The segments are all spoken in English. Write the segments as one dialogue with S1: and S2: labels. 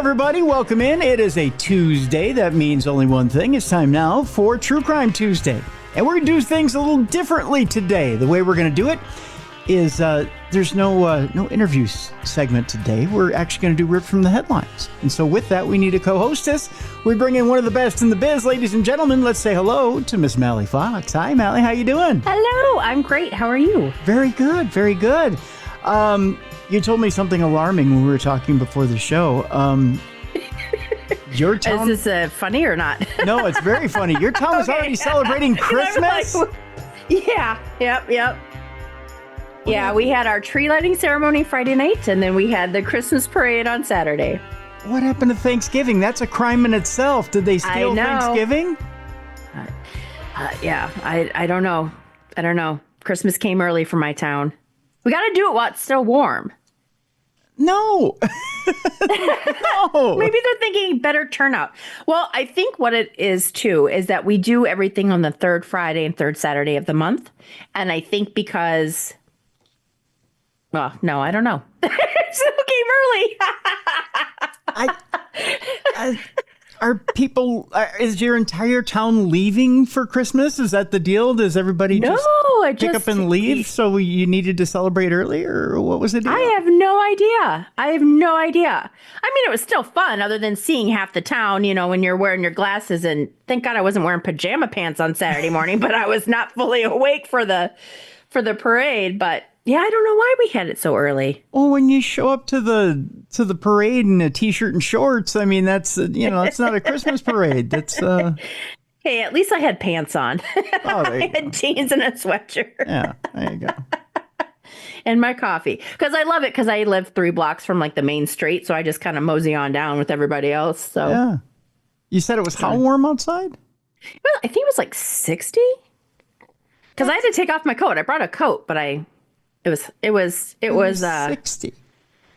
S1: everybody. Welcome in. It is a Tuesday. That means only one thing. It's time now for True Crime Tuesday. And we're going to do things a little differently today. The way we're going to do it is there's no interview segment today. We're actually going to do Rip from the Headlines. And so with that, we need a co-hostess. We bring in one of the best in the biz. Ladies and gentlemen, let's say hello to Miss Mallie Fox. Hi, Mallie. How you doing?
S2: Hello. I'm great. How are you?
S1: Very good. Very good. You told me something alarming when we were talking before the show. Your town...
S2: Is this funny or not?
S1: No, it's very funny. Your town is already celebrating Christmas?
S2: Yeah. Yep. Yeah, we had our tree lighting ceremony Friday night, and then we had the Christmas parade on Saturday.
S1: What happened to Thanksgiving? That's a crime in itself. Did they steal Thanksgiving?
S2: Yeah, I don't know. Christmas came early for my town. We got to do it while it's still warm.
S1: No. No.
S2: Maybe they're thinking better turnout. Well, I think what it is, too, is that we do everything on the third Friday and third Saturday of the month. And I think because... Well, no, I don't know. It came early. Is your entire town leaving for Christmas? Is that the deal? Does everybody just pick up and leave? So you needed to celebrate early, or what was it? I have no idea. I mean, it was still fun other than seeing half the town, when you're wearing your glasses. And thank God I wasn't wearing pajama pants on Saturday morning, but I was not fully awake for the parade. But yeah, I don't know why we had it so early.
S1: Well, when you show up to the parade in a t-shirt and shorts, I mean, that's that's not a Christmas parade. That's
S2: Hey, at least I had pants on.
S1: Oh, there you
S2: I had jeans and a sweatshirt.
S1: Yeah, there you go.
S2: And my coffee, because I love it. Because I live 3 blocks from like the main street, so I just kind of mosey on down with everybody else. So
S1: yeah, you said it was how warm outside?
S2: Well, I think it was like 60. Because I had to take off my coat. I brought a coat, but it was
S1: 60.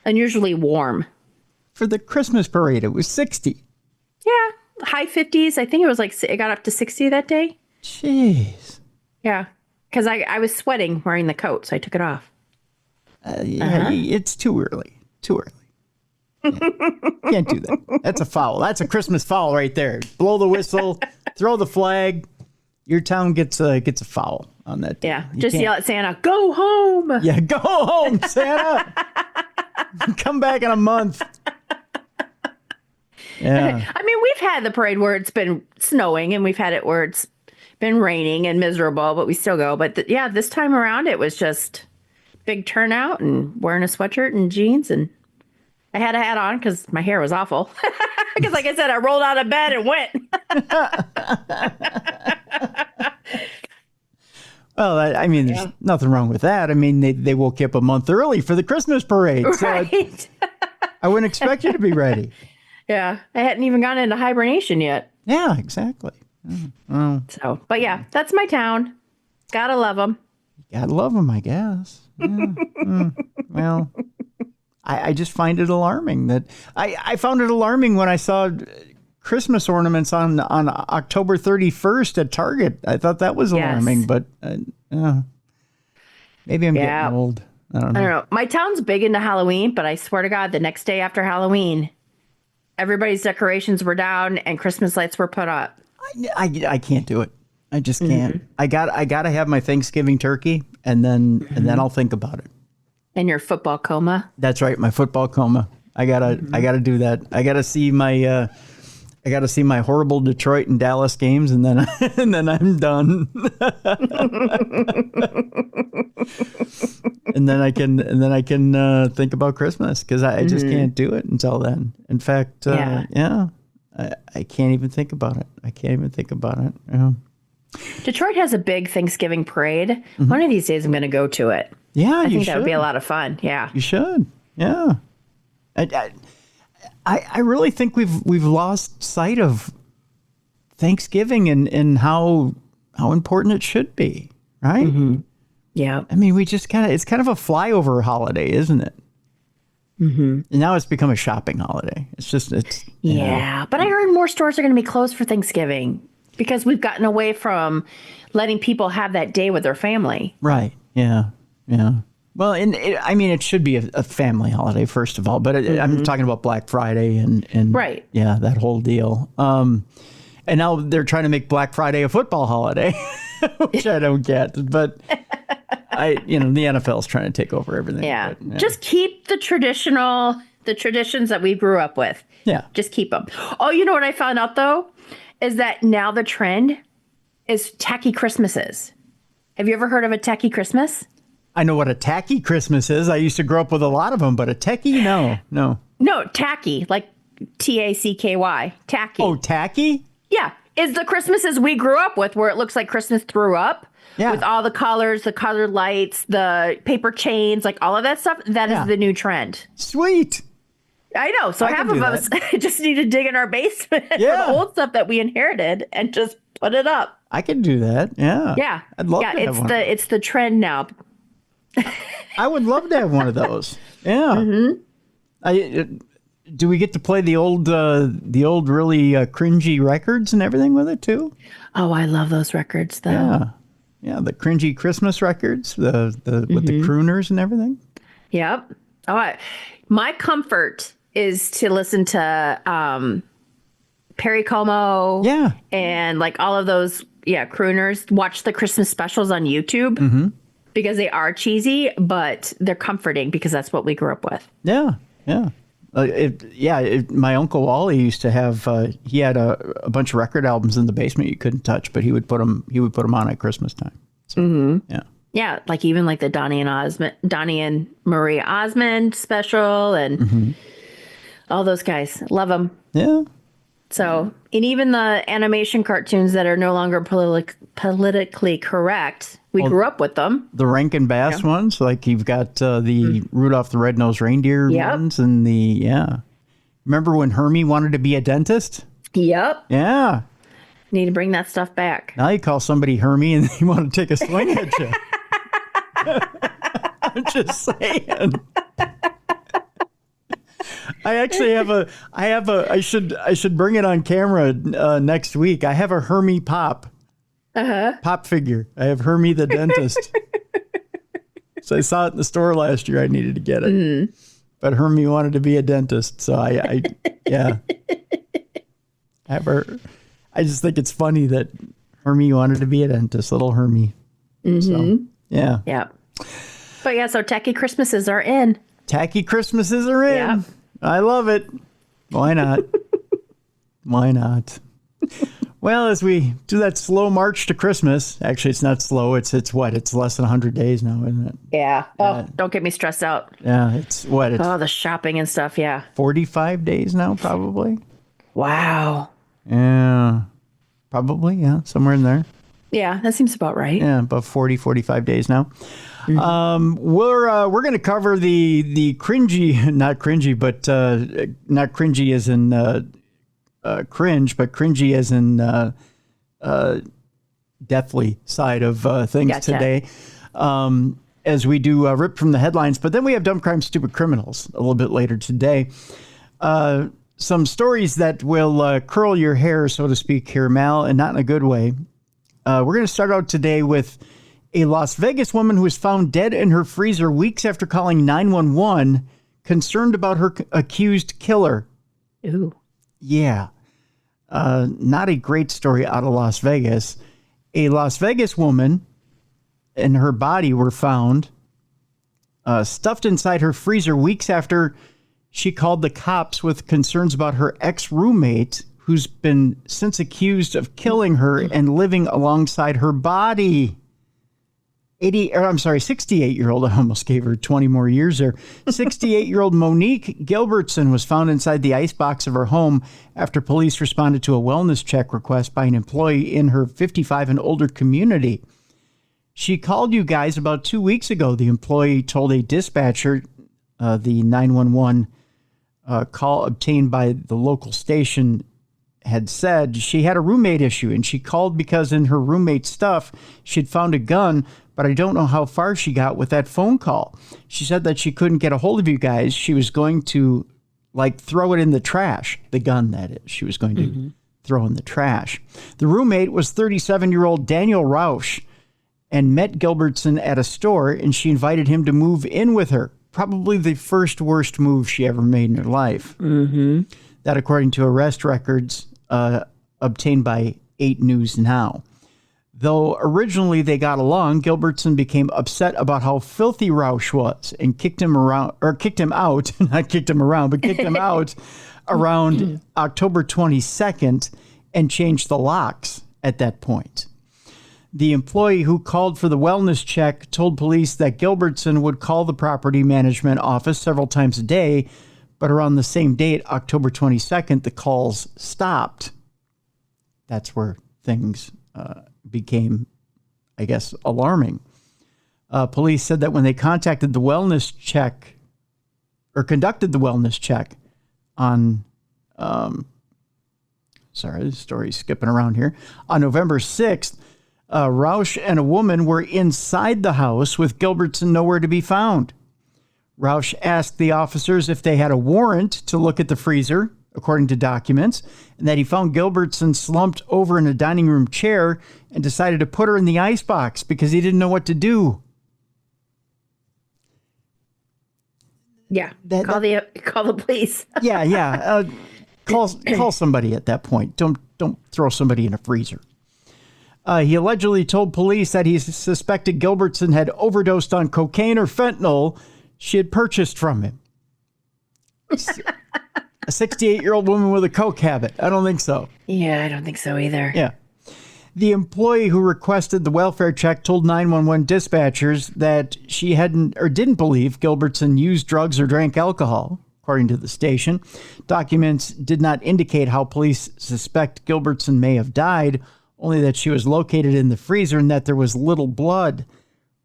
S2: Unusually warm.
S1: For the Christmas parade, it was 60.
S2: Yeah, high 50s. I think it was it got up to 60 that day.
S1: Jeez.
S2: Yeah, because I was sweating wearing the coat, so I took it off.
S1: It's too early. Yeah. Can't do that. That's a foul. That's a Christmas foul right there. Blow the whistle, throw the flag. Your town gets a foul on that day.
S2: Yeah, just yell at Santa, "Go home!"
S1: Yeah, go home, Santa. Come back in a month. Yeah.
S2: I mean, we've had the parade where it's been snowing, and we've had it where it's been raining and miserable, but we still go. But this time around, it was just big turnout and wearing a sweatshirt and jeans, and I had a hat on because my hair was awful. Because, like I said, I rolled out of bed and went.
S1: Well, I mean, there's nothing wrong with that. I mean, they woke you up a month early for the Christmas parade.
S2: Right.
S1: So I wouldn't expect you to be ready.
S2: Yeah. I hadn't even gone into hibernation yet.
S1: Yeah, exactly. Oh.
S2: So, but yeah, that's my town. Gotta love them.
S1: Gotta love them, I guess. Yeah. Well, I just find it alarming that I found it alarming when I saw Christmas ornaments on October 31st at Target. I thought that was alarming, but maybe I'm getting old. I don't know.
S2: My town's big into Halloween, but I swear to God, the next day after Halloween, everybody's decorations were down and Christmas lights were put up.
S1: I can't do it. I just can't. I gotta have my Thanksgiving turkey, and then I'll think about it.
S2: And your football coma.
S1: That's right, my football coma. I gotta do that. I gotta see my horrible Detroit and Dallas games, and then I'm done. and then I can think about Christmas, because I just can't do it until then. In fact, I can't even think about it. Yeah.
S2: Detroit has a big Thanksgiving parade. One of these days I'm going to go to it.
S1: Yeah,
S2: I think that would be a lot of fun. Yeah,
S1: you should. Yeah, I really think we've lost sight of Thanksgiving and how important it should be, right?
S2: Mm-hmm. Yeah,
S1: I mean, it's kind of a flyover holiday, isn't it? Mm-hmm. And now it's become a shopping holiday.
S2: Yeah, but I heard more stores are going to be closed for Thanksgiving because we've gotten away from letting people have that day with their family.
S1: Right. Yeah. Yeah. Well, and I mean, it should be a family holiday, first of all, but I'm talking about Black Friday and
S2: Right.
S1: yeah, that whole deal. And now they're trying to make Black Friday a football holiday, which I don't get. But the NFL's trying to take over everything.
S2: Yeah.
S1: But,
S2: Just keep the traditions that we grew up with.
S1: Yeah.
S2: Just keep them. Oh, you know what I found out though? Is that now the trend is tacky Christmases. Have you ever heard of a tacky Christmas?
S1: I know what a tacky Christmas is. I used to grow up with a lot of them, but a techie, no.
S2: No, tacky, like Tacky. Tacky.
S1: Oh, tacky?
S2: Yeah. Is the Christmases we grew up with where it looks like Christmas threw up?
S1: Yeah.
S2: With all the colors, the colored lights, the paper chains, like all of that stuff. That is the new trend.
S1: Sweet.
S2: I know. So
S1: I
S2: half
S1: can
S2: of
S1: do
S2: us just need to dig in our basement for the old stuff that we inherited and just put it up.
S1: I can do that. Yeah.
S2: Yeah.
S1: I'd love to have one.
S2: It's the trend now.
S1: I would love to have one of those. Yeah. Mm-hmm. Do we get to play the old really cringy records and everything with it too?
S2: Oh, I love those records though.
S1: Yeah, the cringy Christmas records, with the crooners and everything.
S2: Yep. My comfort is to listen to Perry Como.
S1: Yeah.
S2: And like all of those, crooners. Watch the Christmas specials on YouTube because they are cheesy, but they're comforting because that's what we grew up with.
S1: Yeah, yeah. My Uncle Wally used to have. He had a bunch of record albums in the basement you couldn't touch, but he would put them on at Christmas time. So, yeah.
S2: Yeah, like even like the Donnie and Marie Osmond special, and all those guys. Love them.
S1: Yeah.
S2: So, and even the animation cartoons that are no longer politically correct, we grew up with them.
S1: The Rankin Bass ones, like you've got the Rudolph the Red-Nosed Reindeer ones, and remember when Hermie wanted to be a dentist?
S2: Yep.
S1: Yeah.
S2: Need to bring that stuff back.
S1: Now you call somebody Hermie and they want to take a swing at you. I'm just saying. I actually I should bring it on camera next week. I have a Hermie pop figure. I have Hermie the dentist. So I saw it in the store last year. I needed to get it. But Hermie wanted to be a dentist. So I have her. I just think it's funny that Hermie wanted to be a dentist, little Hermie. So, yeah.
S2: Yeah. But so tacky Christmases are in.
S1: Tacky Christmases are in.
S2: Yeah.
S1: I love it. Why not? Why not? Well, as we do that slow march to Christmas, actually, it's not slow. It's what? It's less than 100 days now, isn't it?
S2: Yeah. Oh, don't get me stressed out.
S1: Yeah. It's what? It's
S2: the shopping and stuff. Yeah.
S1: 45 days now, probably.
S2: Wow.
S1: Yeah. Probably. Yeah. Somewhere in there.
S2: Yeah. That seems about right.
S1: Yeah. About 40, 45 days now. We're going to cover the cringy, not cringy, but not cringy as in cringe, but cringy as in deathly side of things today. As we do rip from the headlines, but then we have dumb crime, stupid criminals a little bit later today. Some stories that will curl your hair, so to speak, here, Mal, and not in a good way. We're going to start out today with a Las Vegas woman who was found dead in her freezer weeks after calling 911, concerned about her accused killer.
S2: Ooh.
S1: Yeah. Not a great story out of Las Vegas. A Las Vegas woman and her body were found stuffed inside her freezer weeks after she called the cops with concerns about her ex-roommate, who's been since accused of killing her and living alongside her body. 68-year-old, I almost gave her 20 more years there. 68-year-old Monique Gilbertson was found inside the icebox of her home after police responded to a wellness check request by an employee in her 55 and older community. She called you guys about 2 weeks ago, the employee told a dispatcher. The 911 call obtained by the local station had said she had a roommate issue, and she called because in her roommate's stuff, she'd found a gun, but I don't know how far she got with that phone call. She said that she couldn't get a hold of you guys. She was going to, throw it in the trash. The gun, that is. She was going to throw in the trash. The roommate was 37-year-old Daniel Rausch, and met Gilbertson at a store, and she invited him to move in with her. Probably the first worst move she ever made in her life. Mm-hmm. That according to arrest records obtained by 8 News Now. Though originally they got along, Gilbertson became upset about how filthy Rausch was and kicked him out around October 22nd and changed the locks at that point. The employee who called for the wellness check told police that Gilbertson would call the property management office several times a day, but around the same date, October 22nd, the calls stopped. That's where things became, I guess, alarming. Police said that when they conducted the wellness check on, sorry, the story's skipping around here, on November 6th, Rausch and a woman were inside the house with Gilbertson nowhere to be found. Rausch asked the officers if they had a warrant to look at the freezer, according to documents, and that he found Gilbertson slumped over in a dining room chair and decided to put her in the icebox because he didn't know what to do.
S2: Yeah, call the police.
S1: Yeah. Call somebody at that point. Don't throw somebody in a freezer. He allegedly told police that he suspected Gilbertson had overdosed on cocaine or fentanyl she had purchased from him. A 68-year-old woman with a coke habit. I don't think so.
S2: Yeah, I don't think so either.
S1: Yeah. The employee who requested the welfare check told 911 dispatchers that she didn't believe Gilbertson used drugs or drank alcohol, according to the station. Documents did not indicate how police suspect Gilbertson may have died, only that she was located in the freezer and that there was little blood.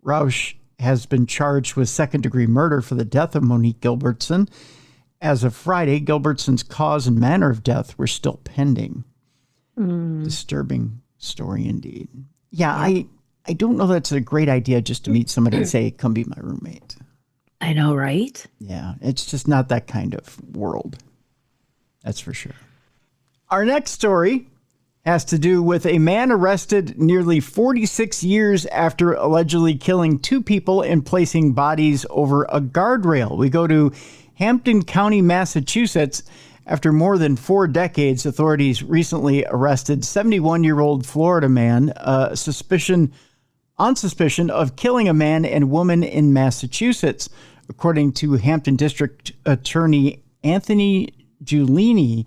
S1: Rausch has been charged with second-degree murder for the death of Monique Gilbertson. As of Friday, Gilbertson's cause and manner of death were still pending. Disturbing story indeed. Yeah, I don't know that's a great idea just to meet somebody and say, come be my roommate.
S2: I know, right?
S1: Yeah, it's just not that kind of world. That's for sure. Our next story has to do with a man arrested nearly 46 years after allegedly killing 2 people and placing bodies over a guardrail. We go to Hampton County, Massachusetts. After more than 4 decades, authorities recently arrested 71-year-old Florida man on suspicion of killing a man and woman in Massachusetts. According to Hampton District Attorney Anthony Giulini,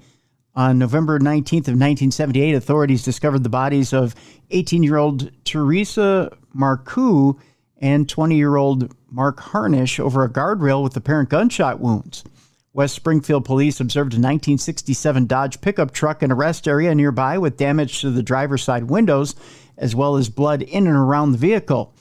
S1: on November 19th of 1978, authorities discovered the bodies of 18-year-old Teresa Marcoux and 20-year-old Mark Harnish over a guardrail with apparent gunshot wounds. West Springfield police observed a 1967 Dodge pickup truck in a rest area nearby with damage to the driver's side windows, as well as blood in and around the vehicle.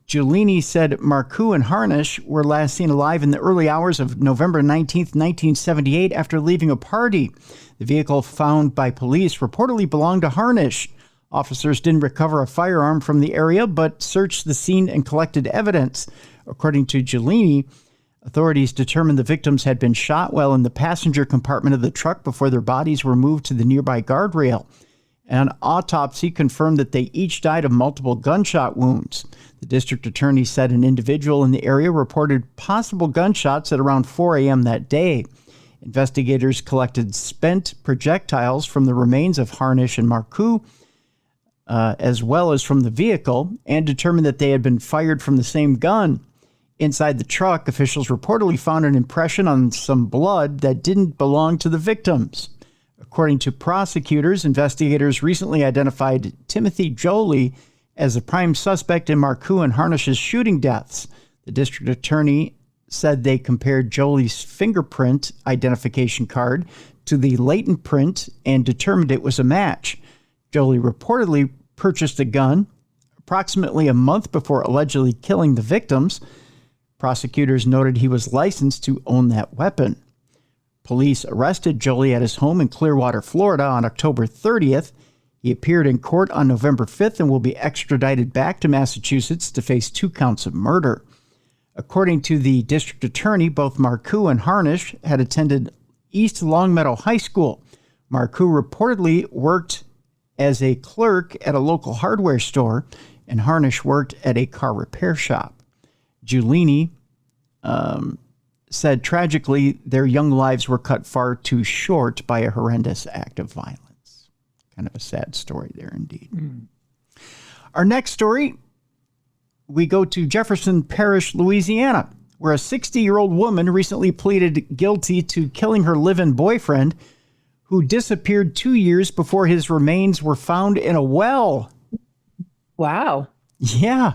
S1: Giulini said Marcoux and Harnish were last seen alive in the early hours of November 19th, 1978, after leaving a party. The vehicle found by police reportedly belonged to Harnish. Officers didn't recover a firearm from the area, but searched the scene and collected evidence. According to Giulini, authorities determined the victims had been shot while in the passenger compartment of the truck before their bodies were moved to the nearby guardrail. An autopsy confirmed that they each died of multiple gunshot wounds. The district attorney said an individual in the area reported possible gunshots at around 4 a.m. that day. Investigators collected spent projectiles from the remains of Harnish and Marcoux, as well as from the vehicle, and determined that they had been fired from the same gun. Inside the truck, officials reportedly found an impression on some blood that didn't belong to the victims. According to prosecutors, investigators recently identified Timothy Jolie as a prime suspect in Marcoux and Harnish's shooting deaths. The district attorney said they compared Jolie's fingerprint identification card to the latent print and determined it was a match. Jolie reportedly purchased a gun approximately a month before allegedly killing the victims. Prosecutors noted he was licensed to own that weapon. Police arrested Jolie at his home in Clearwater, Florida on October 30th. He appeared in court on November 5th and will be extradited back to Massachusetts to face 2 counts of murder. According to the district attorney, both Marcoux and Harnish had attended East Longmeadow High School. Marcoux reportedly worked as a clerk at a local hardware store, and Harnish worked at a car repair shop. Giulini said tragically their young lives were cut far too short by a horrendous act of violence. Kind of a sad story there indeed. Our next story, we go to Jefferson Parish, Louisiana, where a 60-year-old woman recently pleaded guilty to killing her live-in boyfriend, who disappeared 2 years before his remains were found in a well.
S2: Wow.
S1: Yeah.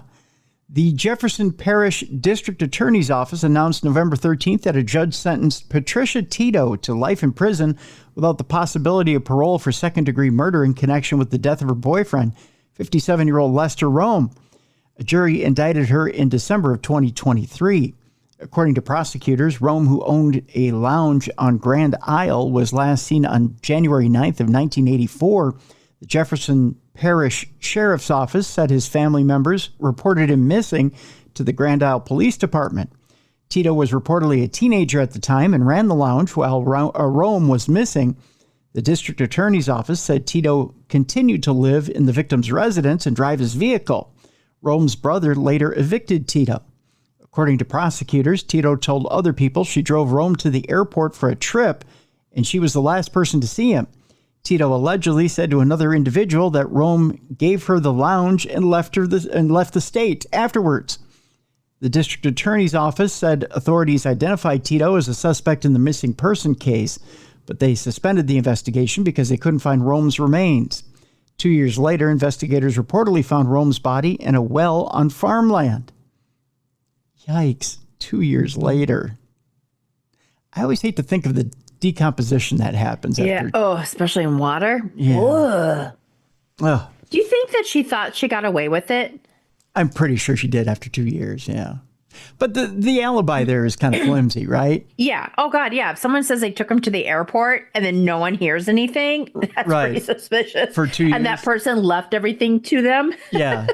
S1: The Jefferson Parish District Attorney's Office announced November 13th that a judge sentenced Patricia Tito to life in prison without the possibility of parole for second-degree murder in connection with the death of her boyfriend, 57-year-old Lester Rome. A jury indicted her in December of 2023. According to prosecutors, Rome, who owned a lounge on Grand Isle, was last seen on January 9th of 1984. The Jefferson Parish Sheriff's Office said his family members reported him missing to the Grand Isle Police Department. Tito was reportedly a teenager at the time and ran the lounge while Rome was missing. The district attorney's office said Tito continued to live in the victim's residence and drive his vehicle. Rome's brother later evicted Tito. According to prosecutors, Tito told other people she drove Rome to the airport for a trip, and she was the last person to see him. Tito allegedly said to another individual that Rome gave her the lounge and left the state afterwards. The district attorney's office said authorities identified Tito as a suspect in the missing person case, but they suspended the investigation because they couldn't find Rome's remains. 2 years later, investigators reportedly found Rome's body in a well on farmland. Yikes, 2 years later. I always hate to think of the decomposition that happens.
S2: Yeah. Oh, especially in water.
S1: Yeah.
S2: Do you think that she thought she got away with it?
S1: I'm pretty sure she did after 2 years, yeah. But the alibi there is kind of flimsy, right?
S2: Yeah. Oh, God, yeah. If someone says they took him to the airport and then no one hears anything, that's pretty suspicious.
S1: For 2 years.
S2: And that person left everything to them.
S1: Yeah.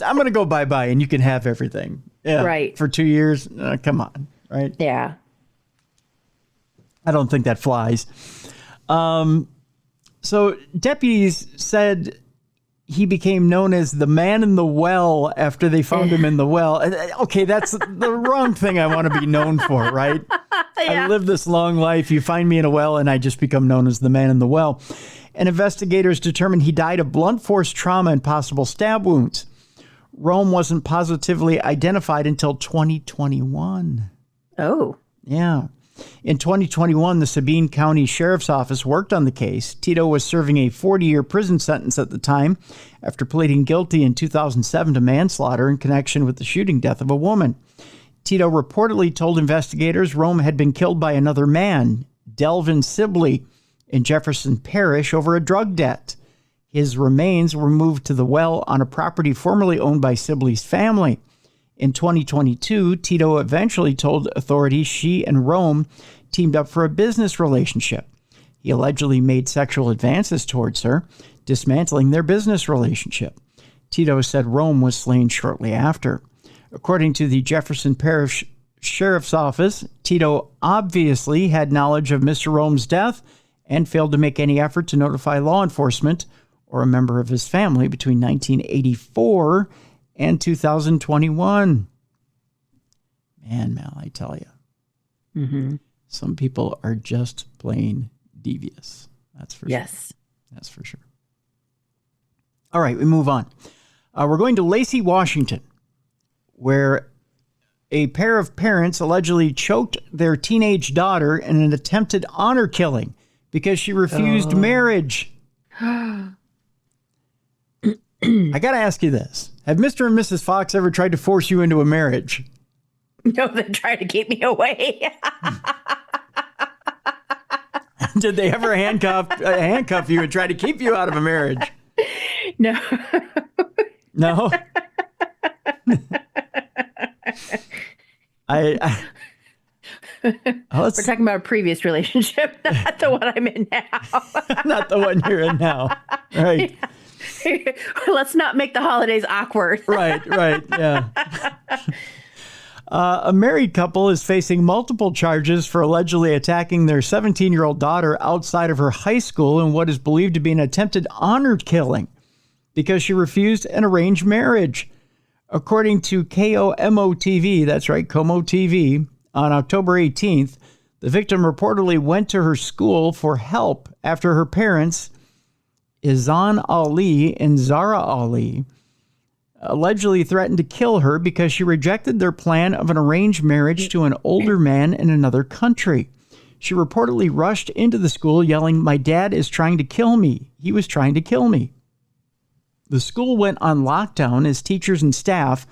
S1: I'm going to go bye-bye and you can have everything. Yeah.
S2: Right.
S1: For 2 years? Come on, right?
S2: Yeah.
S1: I don't think that flies. So deputies said he became known as the man in the well after they found him in the well. Okay, that's the wrong thing I want to be known for, right? Yeah. I live this long life. You find me in a well and I just become known as the man in the well. And investigators determined he died of blunt force trauma and possible stab wounds. Rome wasn't positively identified until 2021.
S2: Oh.
S1: Yeah. In 2021, the Sabine County Sheriff's Office worked on the case. Tito was serving a 40-year prison sentence at the time after pleading guilty in 2007 to manslaughter in connection with the shooting death of a woman. Tito reportedly told investigators Rome had been killed by another man, Delvin Sibley, in Jefferson Parish over a drug debt. His remains were moved to the well on a property formerly owned by Sibley's family. In 2022, Tito eventually told authorities she and Rome teamed up for a business relationship. He allegedly made sexual advances towards her, dismantling their business relationship. Tito said Rome was slain shortly after. According to the Jefferson Parish Sheriff's Office, Tito obviously had knowledge of Mr. Rome's death and failed to make any effort to notify law enforcement or a member of his family between 1984 and 2021. Man, Mal, I tell you, some people are just plain devious. That's for sure. That's for sure. All right, we move on. We're going to Lacey, Washington, where a pair of parents allegedly choked their teenage daughter in an attempted honor killing because she refused marriage. I got to ask you this. Have Mr. and Mrs. Fox ever tried to force you into a marriage?
S2: No, they tried to keep me away.
S1: Did they ever handcuff you and try to keep you out of a marriage?
S2: No.
S1: No? We're
S2: talking about a previous relationship, not the one I'm in now.
S1: Not the one you're in now. Right.
S2: Yeah. Let's not make the holidays awkward.
S1: Right, yeah. A married couple is facing multiple charges for allegedly attacking their 17-year-old daughter outside of her high school in what is believed to be an attempted honor killing. because she refused an arranged marriage. According to KOMO TV, that's right, Como TV, on October 18th, the victim reportedly went to her school for help after her parents, Izan Ali and Zara Ali, allegedly threatened to kill her because she rejected their plan of an arranged marriage to an older man in another country. She reportedly rushed into the school yelling, "My dad is trying to kill me. He was trying to kill me." The school went on lockdown as teachers and staff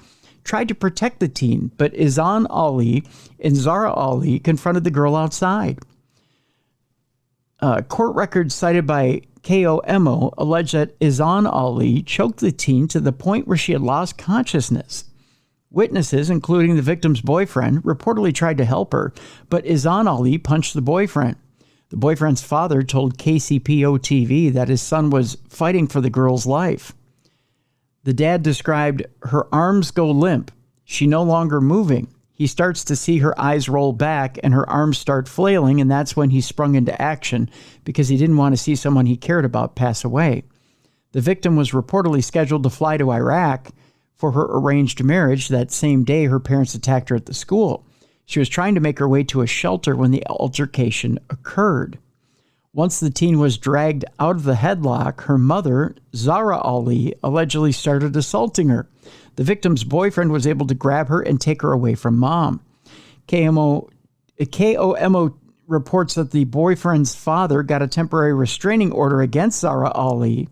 S1: tried to protect the teen, but Izan Ali and Zara Ali confronted the girl outside. Court records cited by KOMO allege that Izan Ali choked the teen to the point where she had lost consciousness. Witnesses, including the victim's boyfriend, reportedly tried to help her, but Izan Ali punched the boyfriend. The boyfriend's father told KCPO TV that his son was fighting for the girl's life. The dad described, "Her arms go limp. She no longer moving. He starts to see her eyes roll back and her arms start flailing, and that's when he sprung into action because he didn't want to see someone he cared about pass away." The victim was reportedly scheduled to fly to Iraq for her arranged marriage. That same day, her parents attacked her at the school. She was trying to make her way to a shelter when the altercation occurred. Once the teen was dragged out of the headlock, her mother, Zara Ali, allegedly started assaulting her. The victim's boyfriend was able to grab her and take her away from mom. KOMO reports that the boyfriend's father got a temporary restraining order against Zara Ali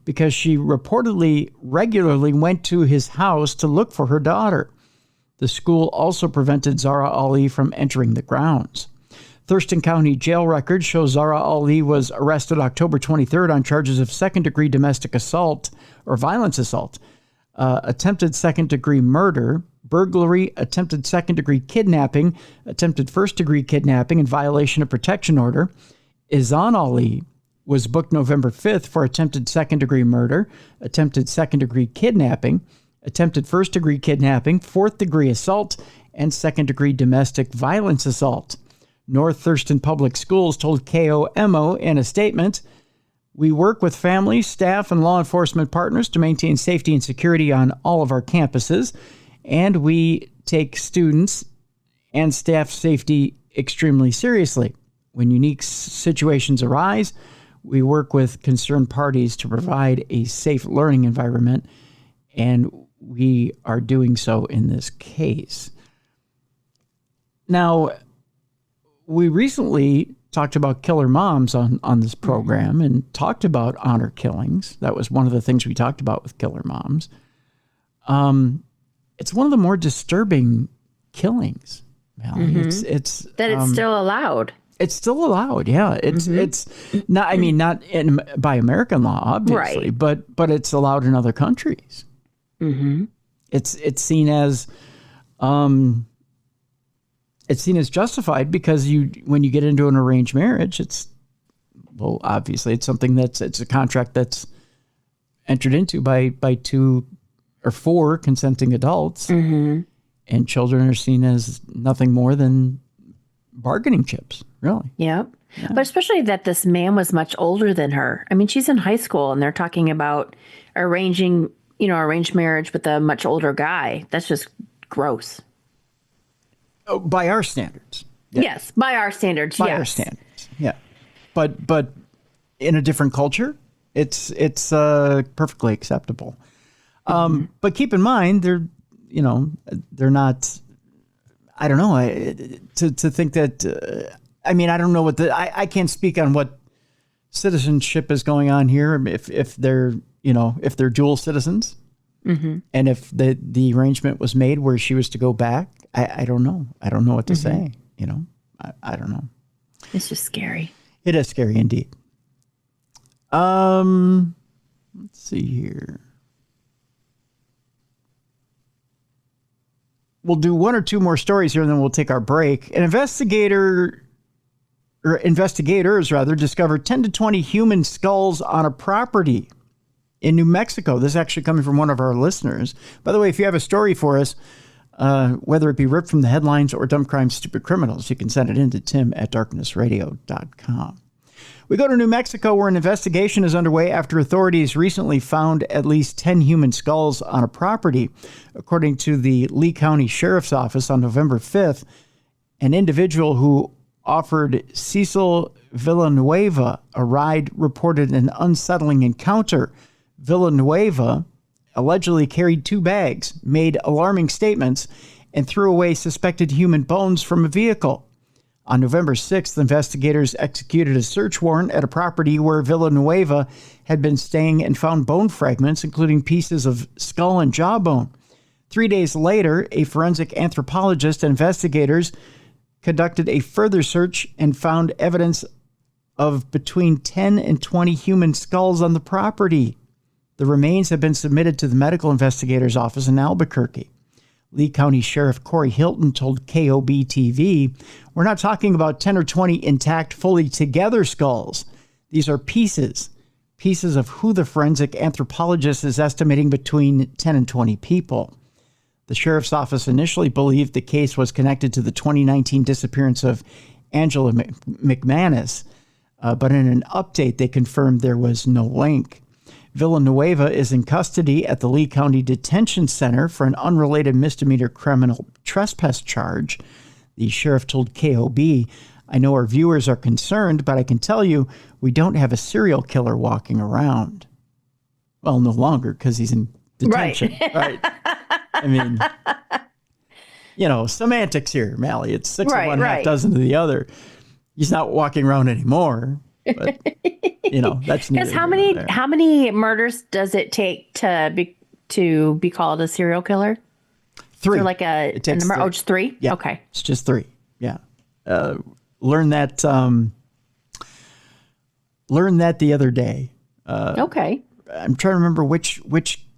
S1: because she reportedly regularly went to his house to look for her daughter. The school also prevented Zara Ali from entering the grounds. Thurston County jail records show Zara Ali was arrested October 23rd on charges of second-degree domestic assault or violence assault, attempted second-degree murder, burglary, attempted second-degree kidnapping, attempted first-degree kidnapping, and violation of protection order. Izan Ali was booked November 5th for attempted second-degree murder, attempted second-degree kidnapping, attempted first-degree kidnapping, fourth-degree assault, and second-degree domestic violence assault. North Thurston Public Schools told KOMO in a statement, "We work with families, staff, and law enforcement partners to maintain safety and security on all of our campuses, and we take students and staff safety extremely seriously. When unique situations arise, we work with concerned parties to provide a safe learning environment, and we are doing so in this case." Now, we recently talked about killer moms on this program and talked about honor killings. That was one of the things we talked about with killer moms. It's one of the more disturbing killings, Mallie. It's
S2: that it's still allowed.
S1: It's still allowed, yeah. It's not. I mean, not by American law, obviously,
S2: right.
S1: but it's allowed in other countries. It's seen as justified because when you get into an arranged marriage, obviously it's something it's a contract that's entered into by 2 or 4 consenting adults, and children are seen as nothing more than bargaining chips, really.
S2: Yep. Yeah. But especially that this man was much older than her. I mean, she's in high school and they're talking about arranged marriage with a much older guy. That's just gross.
S1: Oh, by our standards.
S2: Yeah. Yes, by our standards.
S1: By our standards. Yeah. But in a different culture, it's perfectly acceptable. But keep in mind, they're not. I don't know. To think that. I mean, I don't know what I can't speak on what citizenship is going on here. If they're dual citizens, and if the arrangement was made where she was to go back. I don't know. I don't know what to say. I don't know.
S2: It's just scary.
S1: It is scary indeed. Let's see here. We'll do 1 or 2 more stories here, and then we'll take our break. An investigators discovered 10 to 20 human skulls on a property in New Mexico. This is actually coming from one of our listeners. By the way, if you have a story for us, whether it be ripped from the headlines or dumb crimes, stupid criminals, you can send it in to tim@darknessradio.com. We go to New Mexico, where an investigation is underway after authorities recently found at least 10 human skulls on a property. According to the Lee County Sheriff's Office on November 5th, an individual who offered Cecil Villanueva a ride reported an unsettling encounter. Villanueva allegedly carried 2 bags, made alarming statements, and threw away suspected human bones from a vehicle. On November 6th, investigators executed a search warrant at a property where Villanueva had been staying and found bone fragments, including pieces of skull and jawbone. 3 days later, a forensic anthropologist and investigators conducted a further search and found evidence of between 10 and 20 human skulls on the property. The remains have been submitted to the medical investigator's office in Albuquerque. Lee County Sheriff Corey Hilton told KOB-TV, "We're not talking about 10 or 20 intact, fully together skulls. These are pieces of who the forensic anthropologist is estimating between 10 and 20 people." The sheriff's office initially believed the case was connected to the 2019 disappearance of Angela McManus, but in an update, they confirmed there was no link. Villanueva is in custody at the Lee County Detention Center for an unrelated misdemeanor criminal trespass charge. The sheriff told KOB, "I know our viewers are concerned, but I can tell you we don't have a serial killer walking around." Well, no longer, because he's in detention. Right. I mean, semantics here, Mallie. It's 6 of one, half dozen of the other. He's not walking around anymore. But, that's
S2: because how many murders does it take to be called a serial killer?
S1: 3.
S2: So like just 3?
S1: Yeah,
S2: okay,
S1: it's just 3. Yeah, learned that the other day.
S2: Okay,
S1: I'm trying to remember which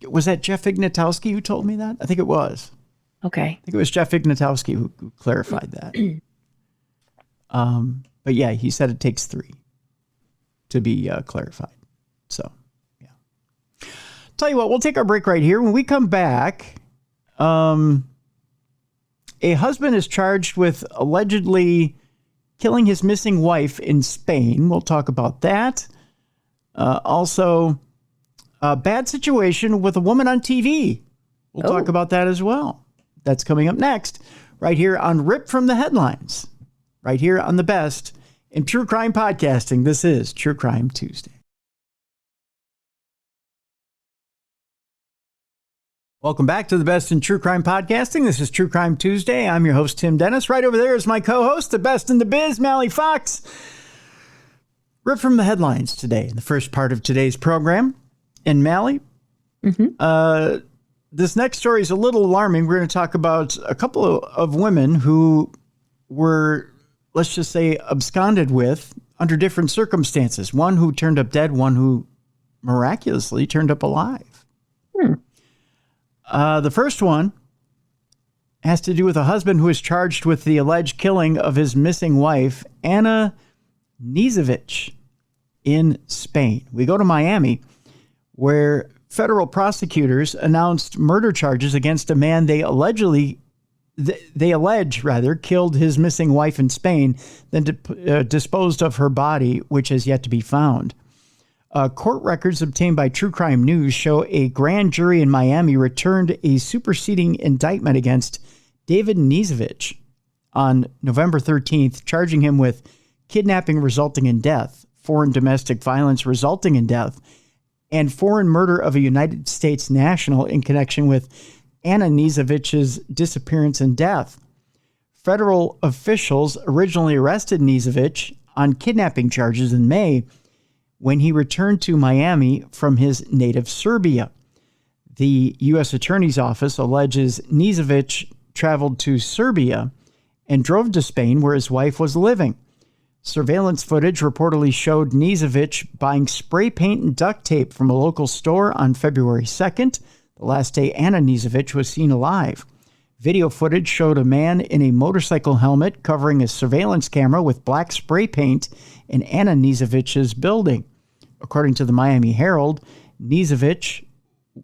S1: was that. Jeff Ignatowski who told me that. I think it was.
S2: Okay,
S1: I think it was Jeff Ignatowski who clarified that. But yeah, he said it takes 3 to be clarified. So, yeah. Tell you what, we'll take our break right here. When we come back, a husband is charged with allegedly killing his missing wife in Spain. We'll talk about that. Also, a bad situation with a woman on TV. We'll talk about that as well. That's coming up next, right here on Rip from the Headlines, right here on the best in true crime podcasting. This is True Crime Tuesday. Welcome back to the best in true crime podcasting. This is True Crime Tuesday. I'm your host, Tim Dennis. Right over there is my co-host, the best in the biz, Mallie Fox. Rip from the headlines today, in the first part of today's program. And Mallie, this next story is a little alarming. We're going to talk about a couple of women who were, let's just say, absconded with under different circumstances. One who turned up dead, one who miraculously turned up alive. The first one has to do with a husband who is charged with the alleged killing of his missing wife, Ana Nizovic, in Spain. We go to Miami, where federal prosecutors announced murder charges against a man they allege killed his missing wife in Spain, then disposed of her body, which has yet to be found. Court records obtained by True Crime News show a grand jury in Miami returned a superseding indictment against David Nizovic on November 13th, charging him with kidnapping resulting in death, foreign domestic violence resulting in death, and foreign murder of a United States national in connection with Ana Nizovic's disappearance and death. Federal officials originally arrested Nizovic on kidnapping charges in May when he returned to Miami from his native Serbia. The U.S. Attorney's Office alleges Nizovic traveled to Serbia and drove to Spain where his wife was living. Surveillance footage reportedly showed Nizovic buying spray paint and duct tape from a local store on February 2nd, the last day Ana Nizovic was seen alive. Video footage showed a man in a motorcycle helmet covering a surveillance camera with black spray paint in Ana Nizovic's building. According to the Miami Herald, Nizovic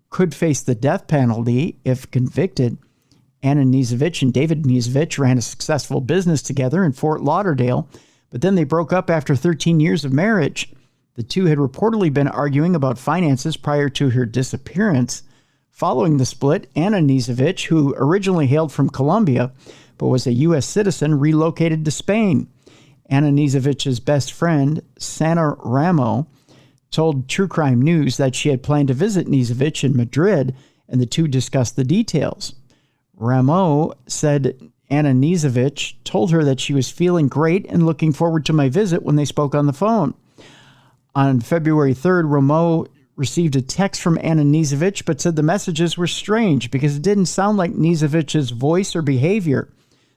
S1: could face the death penalty if convicted. Ana Nizovic and David Nizovic ran a successful business together in Fort Lauderdale, but then they broke up after 13 years of marriage. The two had reportedly been arguing about finances prior to her disappearance. Following the split, Anna Nizovic, who originally hailed from Colombia but was a U.S. citizen, relocated to Spain. Anna Nizovic's best friend, Sana Ramo, told True Crime News that she had planned to visit Nizovic in Madrid, and the two discussed the details. Ramo said Anna Nizovic told her that she was feeling great and looking forward to my visit when they spoke on the phone. On February 3rd, Ramo received a text from Anna Nizovic, but said the messages were strange because it didn't sound like Nizovic's voice or behavior.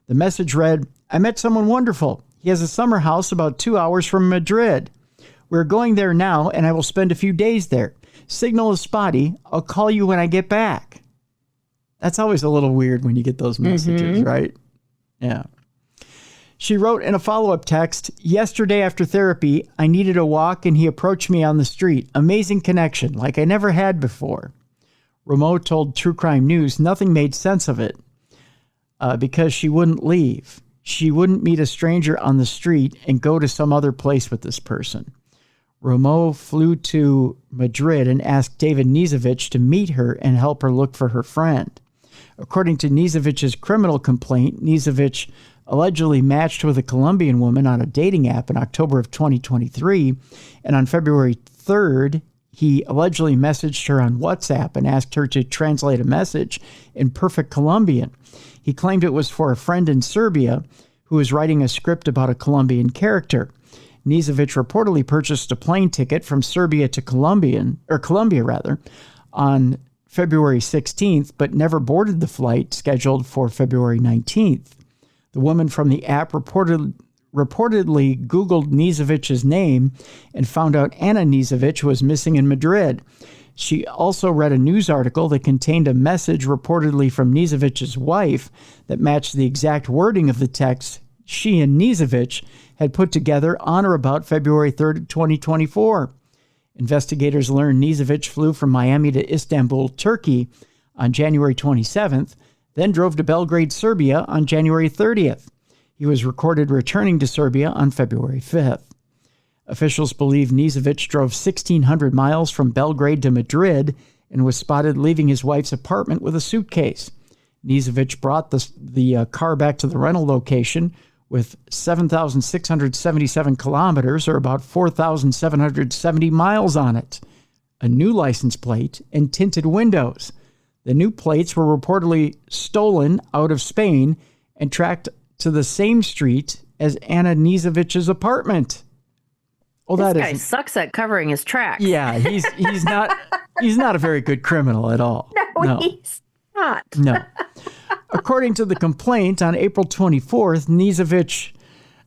S1: The message read, "I met someone wonderful. He has a summer house about 2 hours from Madrid. We're going there now, and I will spend a few days there. Signal is spotty. I'll call you when I get back." That's always a little weird when you get those messages, right? Yeah. She wrote in a follow-up text, "Yesterday after therapy, I needed a walk and he approached me on the street. Amazing connection, like I never had before." Ramo told True Crime News nothing made sense of it because she wouldn't leave. She wouldn't meet a stranger on the street and go to some other place with this person. Ramo flew to Madrid and asked David Nizovic to meet her and help her look for her friend. According to Nizovic's criminal complaint, Nizovic allegedly matched with a Colombian woman on a dating app in October of 2023, and on February 3rd, he allegedly messaged her on WhatsApp and asked her to translate a message in perfect Colombian. He claimed it was for a friend in Serbia who was writing a script about a Colombian character. Nizovic reportedly purchased a plane ticket from Serbia to Colombia on February 16th, but never boarded the flight scheduled for February 19th. The woman from the app reportedly Googled Nizovic's name and found out Anna Nizovic was missing in Madrid. She also read a news article that contained a message reportedly from Nizovic's wife that matched the exact wording of the text she and Nizovic had put together on or about February 3rd, 2024. Investigators learned Nizovic flew from Miami to Istanbul, Turkey on January 27th, then drove to Belgrade, Serbia on January 30th. He was recorded returning to Serbia on February 5th. Officials believe Nizovic drove 1,600 miles from Belgrade to Madrid and was spotted leaving his wife's apartment with a suitcase. Nizovic brought the car back to the rental location with 7,677 kilometers, or about 4,770 miles on it, a new license plate, and tinted windows. The new plates were reportedly stolen out of Spain and tracked to the same street as Anna Nizovic's apartment. Oh,
S2: this guy sucks at covering his tracks.
S1: Yeah, he's not a very good criminal at all.
S2: No, he's not.
S1: No. According to the complaint, on April 24th, Nizovic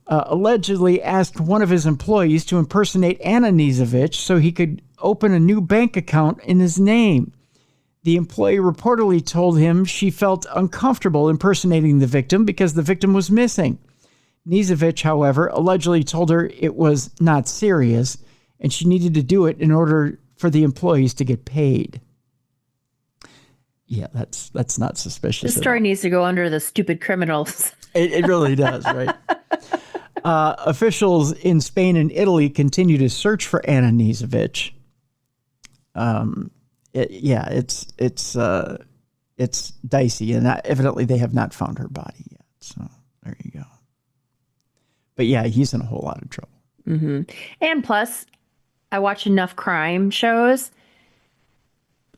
S1: allegedly asked one of his employees to impersonate Anna Nizovic so he could open a new bank account in his name. The employee reportedly told him she felt uncomfortable impersonating the victim because the victim was missing. Nizovic, however, allegedly told her it was not serious and she needed to do it in order for the employees to get paid. Yeah, that's not suspicious.
S2: This story needs to go under the stupid criminals.
S1: It really does, right? Officials in Spain and Italy continue to search for Anna Nizovic. It's dicey, and evidently they have not found her body yet. So there you go. But yeah, he's in a whole lot of trouble.
S2: Mm-hmm. And plus, I watch enough crime shows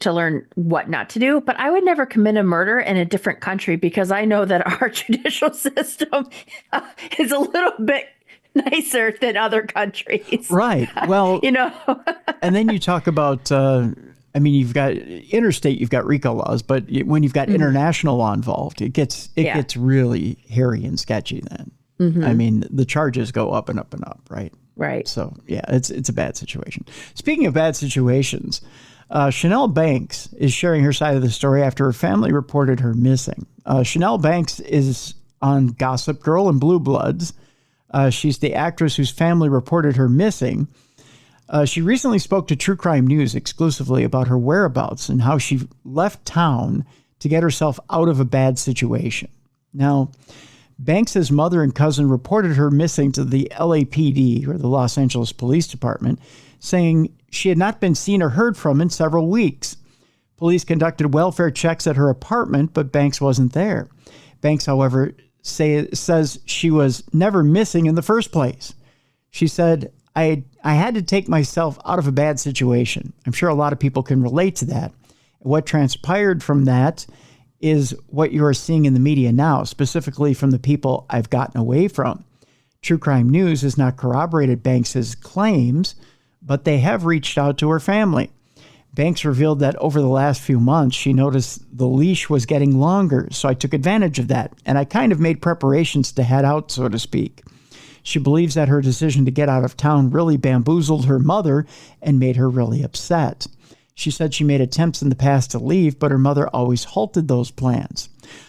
S2: to learn what not to do, but I would never commit a murder in a different country because I know that our judicial system is a little bit nicer than other countries.
S1: Right. Well, and then you talk about, you've got interstate, you've got RICO laws, but when you've got international law involved, it gets really hairy and sketchy then. Mm-hmm. I mean, the charges go up and up and up, right?
S2: Right.
S1: So, yeah, it's a bad situation. Speaking of bad situations, Chanel Banks is sharing her side of the story after her family reported her missing. Chanel Banks is on Gossip Girl and Blue Bloods. She's the actress whose family reported her missing. She recently spoke to True Crime News exclusively about her whereabouts and how she left town to get herself out of a bad situation. Now, Banks's mother and cousin reported her missing to the LAPD, or the Los Angeles Police Department, saying she had not been seen or heard from in several weeks. Police conducted welfare checks at her apartment, but Banks wasn't there. Banks, however, says she was never missing in the first place. She said, I had to take myself out of a bad situation. I'm sure a lot of people can relate to that. What transpired from that is what you are seeing in the media now, specifically from the people I've gotten away from. True Crime News has not corroborated Banks's claims, but they have reached out to her family. Banks revealed that over the last few months, she noticed the leash was getting longer, so I took advantage of that, and I kind of made preparations to head out, so to speak. She believes that her decision to get out of town really bamboozled her mother and made her really upset. She said she made attempts in the past to leave, but her mother always halted those plans.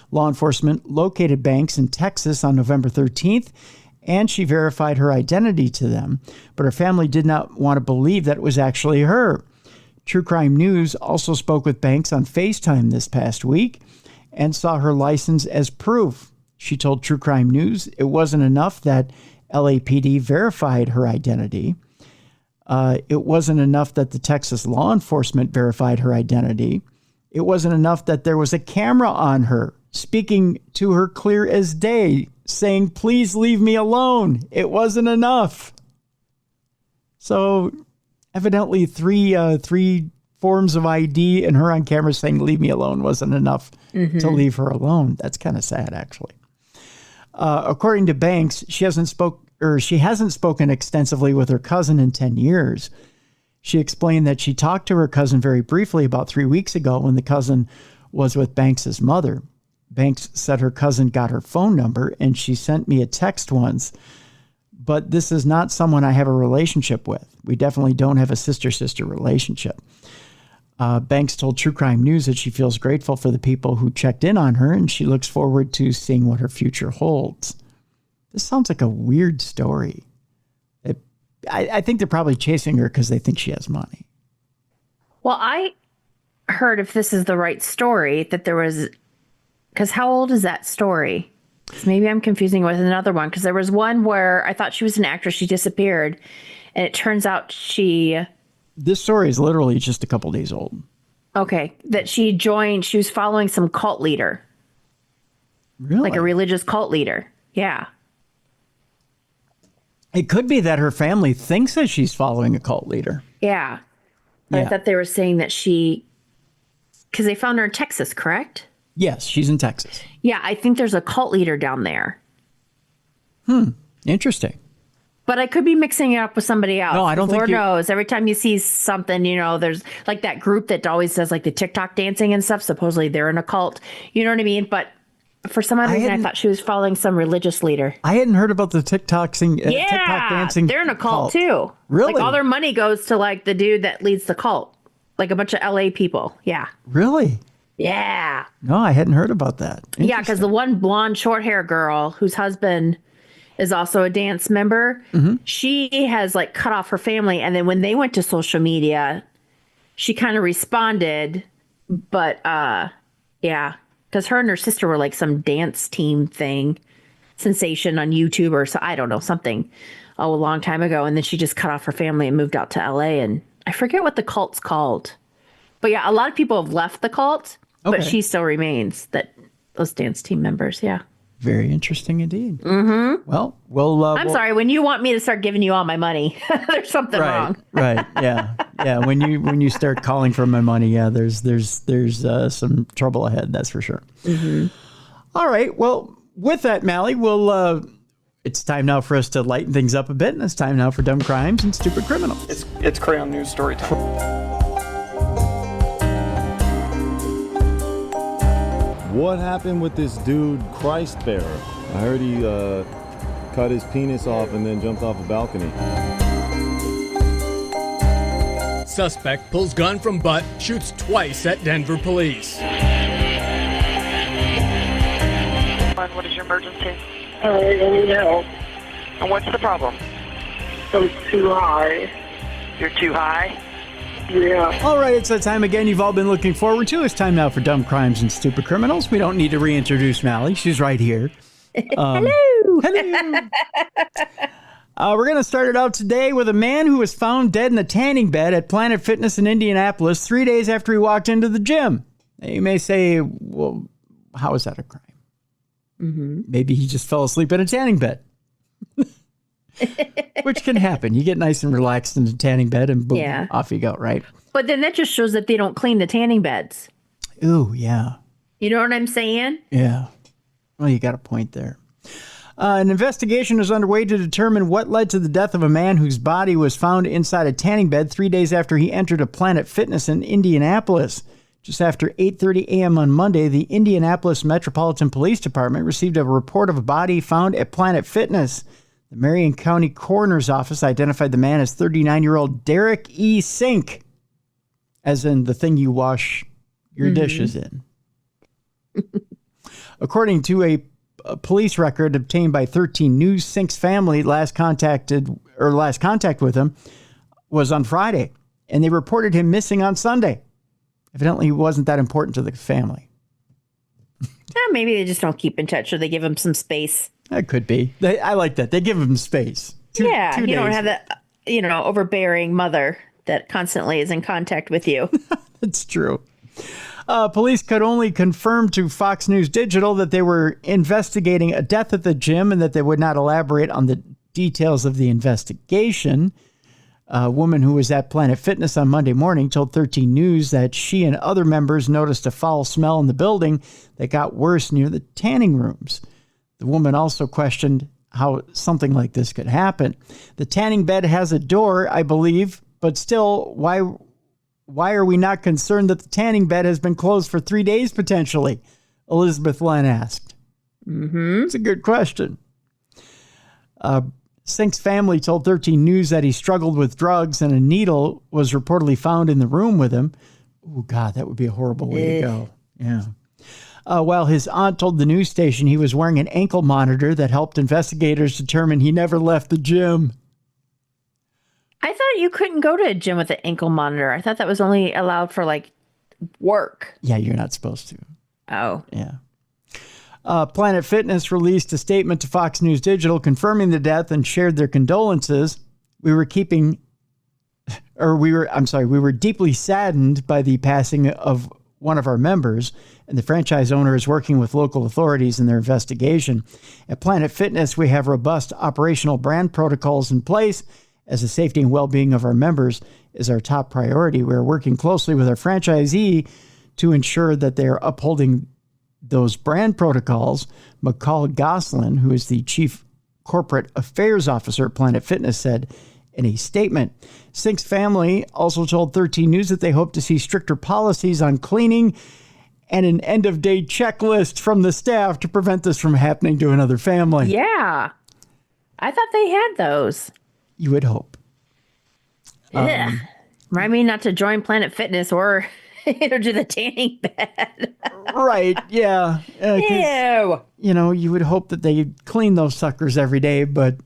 S1: Law enforcement located Banks in Texas on November 13th, and she verified her identity to them, but her family did not want to believe that it was actually her. True Crime News also spoke with Banks on FaceTime this past week and saw her license as proof. She told True Crime News it wasn't enough that LAPD verified her identity. It wasn't enough that the Texas law enforcement verified her identity. It wasn't enough that there was a camera on her, speaking to her clear as day, saying, "Please leave me alone." It wasn't enough. So evidently three forms of ID and her on camera saying, "Leave me alone," wasn't enough to leave her alone. That's kind of sad, actually. According to Banks, she hasn't spoken extensively with her cousin in 10 years. She explained that she talked to her cousin very briefly about 3 weeks ago when the cousin was with Banks's mother. Banks said her cousin got her phone number and she sent me a text once, but this is not someone I have a relationship with. We definitely don't have a sister-sister relationship. Banks told True Crime News that she feels grateful for the people who checked in on her and she looks forward to seeing what her future holds. This sounds like a weird story. I think they're probably chasing her because they think she has money.
S2: Well, I heard, if this is the right story, that there was, because how old is that story? Maybe I'm confusing it with another one, because there was one where I thought she was an actress. She disappeared, and it turns out
S1: This story is literally just a couple days old.
S2: Okay, that she was following some cult leader.
S1: Really?
S2: Like a religious cult leader. Yeah.
S1: It could be that her family thinks that she's following a cult leader.
S2: Yeah. I thought they were saying that because they found her in Texas, correct?
S1: Yes, she's in Texas.
S2: Yeah, I think there's a cult leader down there.
S1: Interesting.
S2: But I could be mixing it up with somebody else.
S1: No, I don't think
S2: Lord
S1: you...
S2: knows. Every time you see something, there's like that group that always does like the TikTok dancing and stuff. Supposedly they're in a cult. You know what I mean? But for some odd reason, I thought she was following some religious leader.
S1: I hadn't heard about the TikTok dancing.
S2: They're in a cult too.
S1: Really?
S2: Like all their money goes to like the dude that leads the cult. Like a bunch of LA people. Yeah.
S1: Really?
S2: Yeah.
S1: No, I hadn't heard about that.
S2: Yeah, because the one blonde short hair girl whose husband is also a dance member, she has like cut off her family. And then when they went to social media, she kind of responded. But yeah, because her and her sister were like some dance team thing, sensation on YouTube or so, I don't know, something a long time ago. And then she just cut off her family and moved out to LA. And I forget what the cult's called. But yeah, a lot of people have left the cult, but she still remains, those dance team members. Yeah.
S1: Very interesting indeed. Mm-hmm. Well,
S2: I'm sorry. When you want me to start giving you all my money, there's something wrong.
S1: Right. Yeah. Yeah. When you start calling for my money, yeah, there's some trouble ahead. That's for sure. Mm-hmm. All right. Well, with that, Mallie, it's time now for us to lighten things up a bit, and it's time now for Dumb Crimes and Stupid Criminals.
S3: It's Crayon News story time.
S4: What happened with this dude, Christ Bearer? I heard he cut his penis off and then jumped off a balcony.
S5: Suspect pulls gun from butt, shoots twice at Denver police.
S6: What is your emergency?
S7: I need help.
S6: And what's the problem?
S7: I'm too high.
S6: You're too high?
S7: Yeah.
S1: All right, it's that time again you've all been looking forward to. It's time now for Dumb Crimes and Stupid Criminals. We don't need to reintroduce Mallie. She's right here.
S2: Hello.
S1: Hello. We're going to start it out today with a man who was found dead in a tanning bed at Planet Fitness in Indianapolis 3 days after he walked into the gym. Now, you may say, well, how is that a crime? Mm-hmm. Maybe he just fell asleep in a tanning bed. Which can happen. You get nice and relaxed in the tanning bed and boom, off you go, right?
S2: But then that just shows that they don't clean the tanning beds.
S1: Ooh, yeah.
S2: You know what I'm saying?
S1: Yeah. Well, you got a point there. An investigation is underway to determine what led to the death of a man whose body was found inside a tanning bed 3 days after he entered a Planet Fitness in Indianapolis. Just after 8:30 a.m. on Monday, the Indianapolis Metropolitan Police Department received a report of a body found at Planet Fitness. The Marion County Coroner's Office identified the man as 39-year-old Derek E. Sink, as in the thing you wash your dishes in. According to a police record obtained by 13 News, Sink's family last contact with him was on Friday, and they reported him missing on Sunday. Evidently, he wasn't that important to the family.
S2: Maybe they just don't keep in touch, or they give him some space.
S1: That could be. I like that. They give him space. Two
S2: you
S1: days.
S2: Don't have that, overbearing mother that constantly is in contact with you.
S1: That's true. Police could only confirm to Fox News Digital that they were investigating a death at the gym and that they would not elaborate on the details of the investigation. A woman who was at Planet Fitness on Monday morning told 13 News that she and other members noticed a foul smell in the building that got worse near the tanning rooms. The woman also questioned how something like this could happen. The tanning bed has a door, I believe, but still, why are we not concerned that the tanning bed has been closed for 3 days potentially? Elizabeth Len asked. It's a good question. Sink's family told 13 News that he struggled with drugs and a needle was reportedly found in the room with him. Oh, God, that would be a horrible way to go. Yeah. While his aunt told the news station he was wearing an ankle monitor that helped investigators determine he never left the gym.
S2: I thought you couldn't go to a gym with an ankle monitor. I thought that was only allowed for work.
S1: Yeah, you're not supposed to.
S2: Oh.
S1: Yeah. Planet Fitness released a statement to Fox News Digital confirming the death and shared their condolences. We were deeply saddened by the passing of one of our members, and the franchise owner is working with local authorities in their investigation. At Planet Fitness, we have robust operational brand protocols in place, as the safety and well-being of our members is our top priority. We are working closely with our franchisee to ensure that they are upholding those brand protocols. McCall Goslin, who is the Chief Corporate Affairs Officer at Planet Fitness, said in a statement. Sink's family also told 13 News that they hope to see stricter policies on cleaning and an end-of-day checklist from the staff to prevent this from happening to another family.
S2: Yeah. I thought they had those.
S1: You would hope.
S2: Remind me not to join Planet Fitness or do the tanning bed.
S1: Right, yeah.
S2: Ew.
S1: You would hope that they clean those suckers every day, but...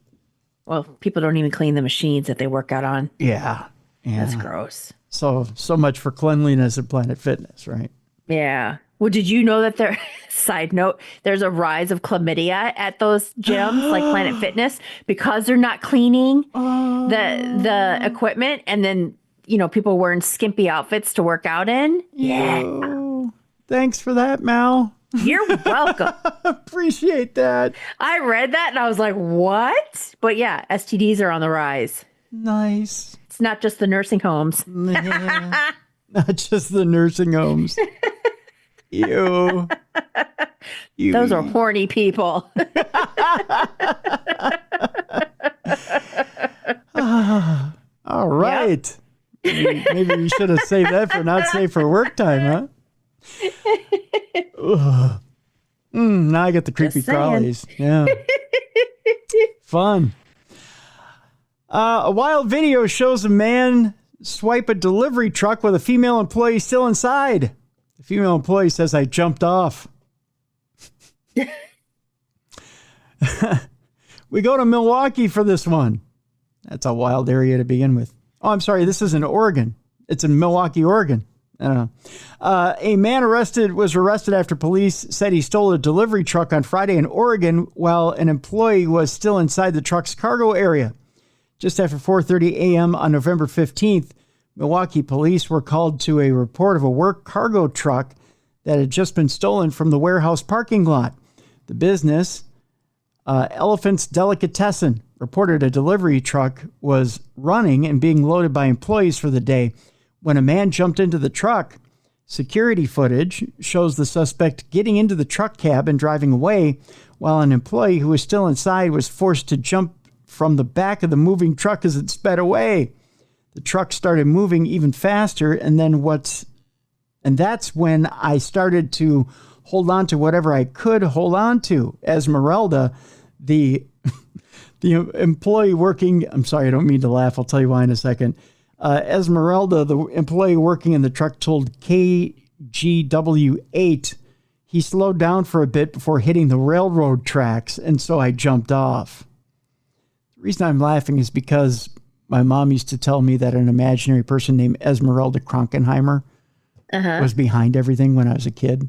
S2: Well, people don't even clean the machines that they work out on.
S1: Yeah.
S2: That's gross.
S1: So much for cleanliness at Planet Fitness, right?
S2: Yeah. Well, did you know that side note, there's a rise of chlamydia at those gyms like Planet Fitness because they're not cleaning the equipment, and then, people wearing skimpy outfits to work out in. Yeah.
S1: Thanks for that, Mal.
S2: You're welcome.
S1: Appreciate that.
S2: I read that and I was like, what? But yeah, STDs are on the rise.
S1: Nice.
S2: It's not just the nursing homes.
S1: Yeah. Not just the nursing homes. Ew.
S2: Those are horny people.
S1: All right. Yep. Maybe we should have saved that for not safe for work time, huh? Now I get the creepy crawlies. Yeah. Fun. A wild video shows a man swipe a delivery truck with a female employee still inside. The female employee says, "I jumped off." We go to Milwaukee for this one. That's a wild area to begin with. Oh, I'm sorry. This is in Oregon. It's in Milwaukee, Oregon. I don't know. A man was arrested after police said he stole a delivery truck on Friday in Oregon while an employee was still inside the truck's cargo area. Just after 4:30 a.m. on November 15th, Milwaukee police were called to a report of a work cargo truck that had just been stolen from the warehouse parking lot. The business, Elephant's Delicatessen, reported a delivery truck was running and being loaded by employees for the day when a man jumped into the truck. Security footage shows the suspect getting into the truck cab and driving away, while an employee who was still inside was forced to jump from the back of the moving truck as it sped away. The truck started moving even faster, and that's when I started to hold on to whatever I could hold on to. Esmeralda, the employee working, I'm sorry, I don't mean to laugh. I'll tell you why in a second. Esmeralda, the employee working in the truck, told KGW8 he slowed down for a bit before hitting the railroad tracks, and so I jumped off. The reason I'm laughing is because my mom used to tell me that an imaginary person named Esmeralda Kronkenheimer was behind everything when I was a kid.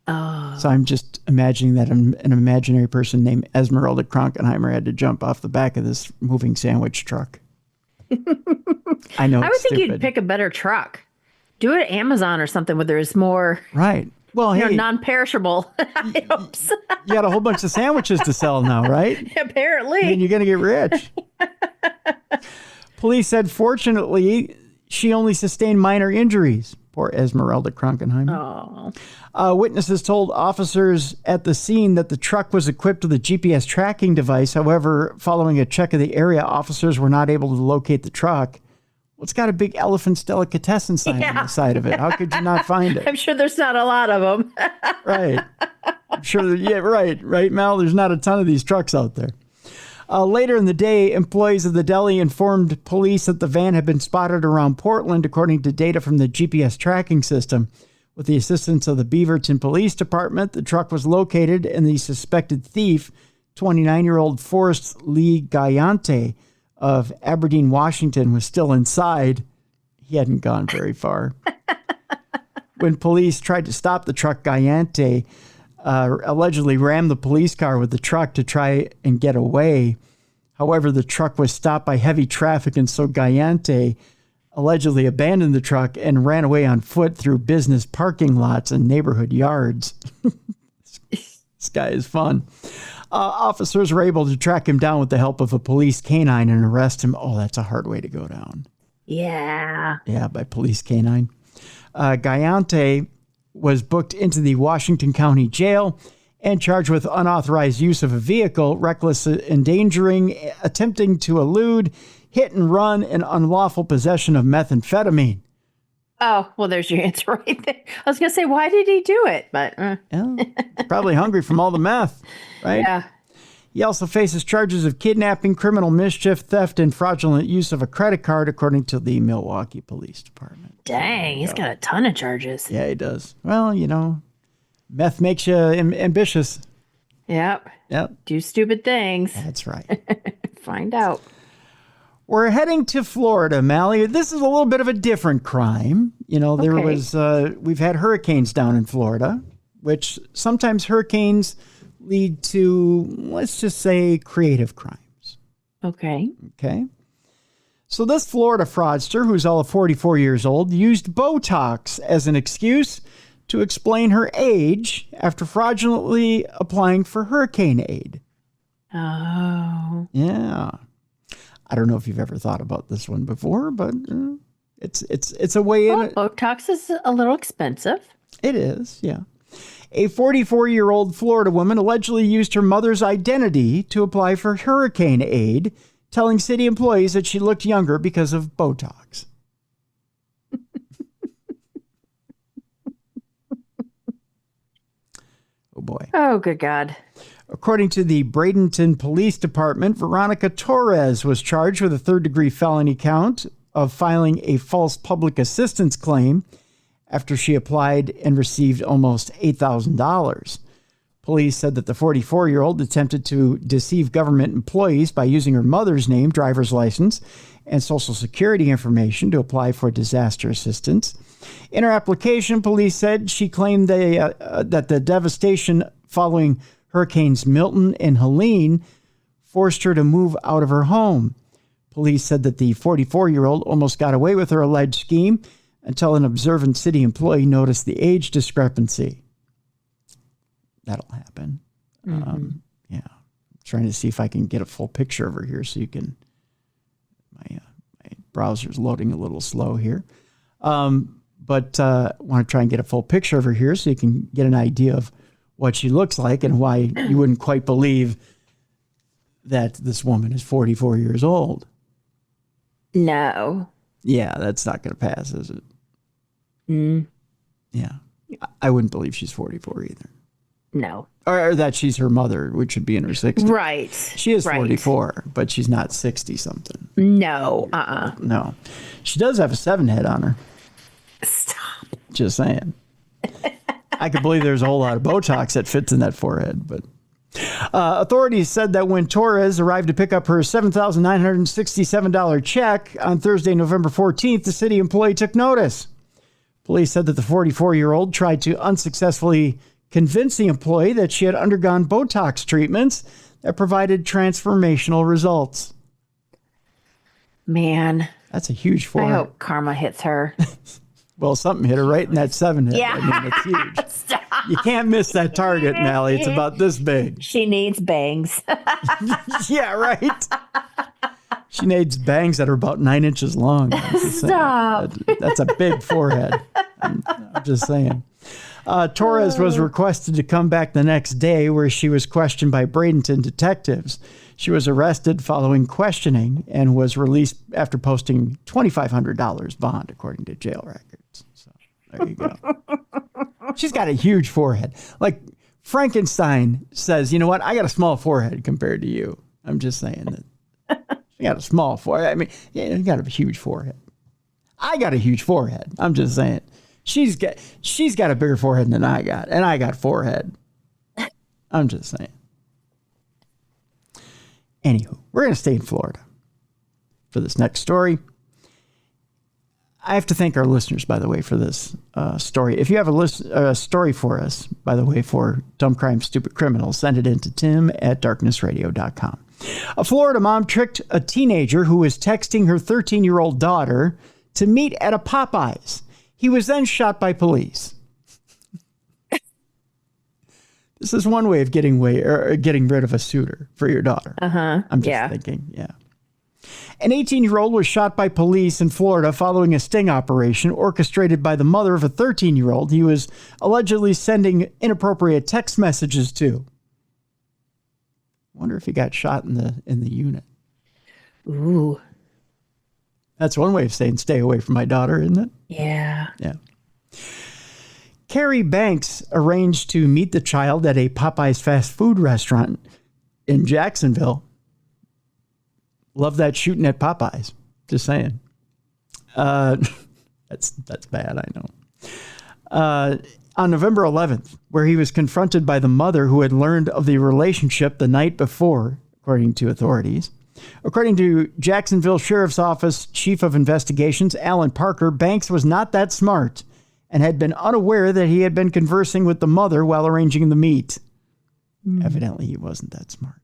S1: Oh. So I'm just imagining that an imaginary person named Esmeralda Kronkenheimer had to jump off the back of this moving sandwich truck. I know.
S2: I would think you'd pick a better truck. Do it at Amazon or something where there's more
S1: right. Well, hey,
S2: non-perishable items.
S1: You got a whole bunch of sandwiches to sell now, right?
S2: Apparently.
S1: And you're going to get rich. Police said, fortunately, she only sustained minor injuries. Poor Esmeralda Kronkenheimer. Witnesses told officers at the scene that the truck was equipped with a GPS tracking device. However, following a check of the area, officers were not able to locate the truck. Well, it's got a big Elephant's Delicatessen sign on the side of it. How could you not find it?
S2: I'm sure there's not a lot of them.
S1: Right. I'm sure. Yeah, right. Right, Mal? There's not a ton of these trucks out there. Later in the day, employees of the deli informed police that the van had been spotted around Portland, according to data from the GPS tracking system. With the assistance of the Beaverton Police Department, the truck was located and the suspected thief, 29-year-old Forrest Lee Gallante of Aberdeen, Washington, was still inside. He hadn't gone very far. When police tried to stop the truck, Gallante allegedly rammed the police car with the truck to try and get away. However, the truck was stopped by heavy traffic, and so Gallante allegedly abandoned the truck and ran away on foot through business parking lots and neighborhood yards. This guy is fun. Officers were able to track him down with the help of a police canine and arrest him. Oh, that's a hard way to go down.
S2: Yeah.
S1: Yeah, by police canine. Gallante was booked into the Washington County Jail and charged with unauthorized use of a vehicle, reckless endangering, attempting to elude, hit and run, and unlawful possession of methamphetamine.
S2: Oh, well, there's your answer right there. I was going to say, why did he do it? But
S1: yeah, probably hungry from all the meth, right?
S2: Yeah.
S1: He also faces charges of kidnapping, criminal mischief, theft, and fraudulent use of a credit card, according to the Milwaukee Police Department.
S2: Dang, he's got a ton of charges.
S1: Yeah, he does. Well, you know, meth makes you ambitious.
S2: Yep. Do stupid things.
S1: That's right.
S2: Find out.
S1: We're heading to Florida, Mallie. This is a little bit of a different crime. You know, there was, we've had hurricanes down in Florida, which sometimes hurricanes lead to, let's just say, creative crimes.
S2: Okay.
S1: So this Florida fraudster, who's all of 44 years old, used Botox as an excuse to explain her age after fraudulently applying for hurricane aid.
S2: Oh.
S1: Yeah. I don't know if you've ever thought about this one before, but it's a way in.
S2: Botox is a little expensive.
S1: It is, yeah. A 44-year-old Florida woman allegedly used her mother's identity to apply for hurricane aid, telling city employees that she looked younger because of Botox. Oh, boy.
S2: Oh, good God.
S1: According to the Bradenton Police Department, Veronica Torres was charged with a third-degree felony count of filing a false public assistance claim after she applied and received almost $8,000. Police said that the 44-year-old attempted to deceive government employees by using her mother's name, driver's license, and Social Security information to apply for disaster assistance. In her application, police said she claimed that the devastation following Hurricanes Milton and Helene forced her to move out of her home. Police said that the 44-year-old almost got away with her alleged scheme until an observant city employee noticed the age discrepancy. That'll happen. Yeah. Trying to see if I can get a full picture of her here so you can... My browser's loading a little slow here. But I want to try and get a full picture of her here so you can get an idea of what she looks like and why you wouldn't quite believe that this woman is 44 years old.
S2: No.
S1: Yeah, that's not going to pass, is it?
S2: Mm.
S1: Yeah. I wouldn't believe she's 44 either.
S2: No.
S1: Or that she's her mother, which would be in her 60s.
S2: Right.
S1: She is 44, but she's not 60-something.
S2: No.
S1: No. She does have a 7 head on her.
S2: Stop.
S1: Just saying. I could believe there's a whole lot of Botox that fits in that forehead, but authorities said that when Torres arrived to pick up her $7,967 check on Thursday, November 14th, the city employee took notice. Police said that the 44-year-old tried to unsuccessfully convince the employee that she had undergone Botox treatments that provided transformational results.
S2: Man.
S1: That's a huge forehead.
S2: I hope karma hits her.
S1: Well, something hit her right in that 7 head.
S2: Yeah.
S1: I mean, it's huge.
S2: Stop.
S1: You can't miss that target, Mallie. It's about this big.
S2: She needs bangs.
S1: Yeah, right? She needs bangs that are about 9 inches long.
S2: Stop.
S1: That's a big forehead. I'm just saying. Torres was requested to come back the next day where she was questioned by Bradenton detectives. She was arrested following questioning and was released after posting $2,500 bond, according to jail records. So there you go. She's got a huge forehead. Like Frankenstein says, you know what? I got a small forehead compared to you. I'm just saying that she got a small forehead. I mean, yeah, you got a huge forehead. I got a huge forehead. I'm just saying. She's got a bigger forehead than I got, and I got forehead. I'm just saying. Anywho, we're going to stay in Florida for this next story. I have to thank our listeners, by the way, for this story. If you have a story for us, by the way, for Dumb Crime, Stupid Criminals, send it in to tim@darknessradio.com. A Florida mom tricked a teenager who was texting her 13-year-old daughter to meet at a Popeyes. He was then shot by police. This is one way of getting rid of a suitor for your daughter. I'm just thinking, yeah. An 18-year-old was shot by police in Florida following a sting operation orchestrated by the mother of a 13-year-old he was allegedly sending inappropriate text messages to. Wonder if he got shot in the unit.
S2: Ooh.
S1: That's one way of saying stay away from my daughter, isn't it?
S2: Yeah.
S1: Yeah. Carrie Banks arranged to meet the child at a Popeyes fast food restaurant in Jacksonville. Love that shooting at Popeyes. Just saying. That's bad, I know. On November 11th, where he was confronted by the mother who had learned of the relationship the night before, according to authorities. According to Jacksonville Sheriff's Office Chief of Investigations, Alan Parker, Banks was not that smart and had been unaware that he had been conversing with the mother while arranging the meet. Evidently, he wasn't that smart.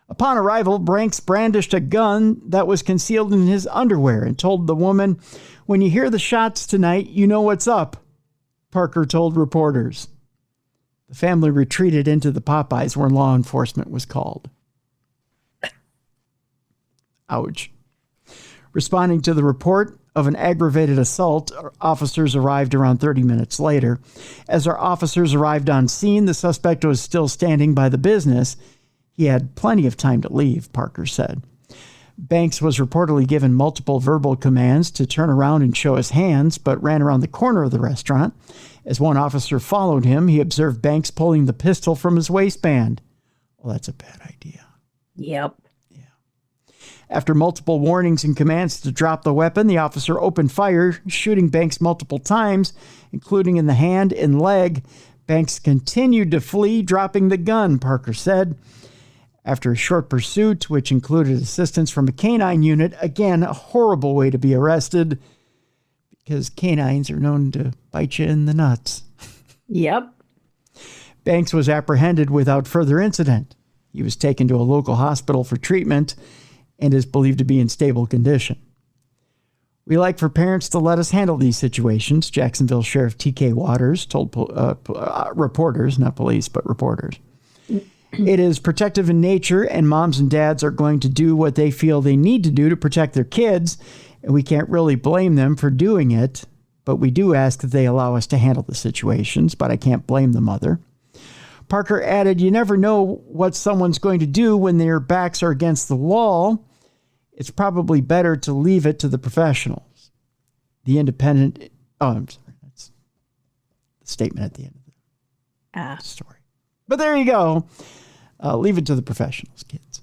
S1: Upon arrival, Banks brandished a gun that was concealed in his underwear and told the woman, "When you hear the shots tonight, you know what's up," Parker told reporters. The family retreated into the Popeyes where law enforcement was called. Ouch. Responding to the report of an aggravated assault, officers arrived around 30 minutes later. As our officers arrived on scene, the suspect was still standing by the business. He had plenty of time to leave, Parker said. Banks was reportedly given multiple verbal commands to turn around and show his hands, but ran around the corner of the restaurant. As one officer followed him, he observed Banks pulling the pistol from his waistband. Well, that's a bad idea.
S2: Yep.
S1: After multiple warnings and commands to drop the weapon, the officer opened fire, shooting Banks multiple times, including in the hand and leg. Banks continued to flee, dropping the gun, Parker said. After a short pursuit, which included assistance from a canine unit, again, a horrible way to be arrested because canines are known to bite you in the nuts.
S2: Yep.
S1: Banks was apprehended without further incident. He was taken to a local hospital for treatment and is believed to be in stable condition. We like for parents to let us handle these situations, Jacksonville Sheriff T.K. Waters told reporters, not police, but reporters. It is protective in nature, and moms and dads are going to do what they feel they need to do to protect their kids, and we can't really blame them for doing it, but we do ask that they allow us to handle the situations, but I can't blame the mother. Parker added, you never know what someone's going to do when their backs are against the wall. It's probably better to leave it to the professionals. The independent... Oh, I'm sorry. That's the statement at the end of the story. But there you go. Leave it to the professionals, kids.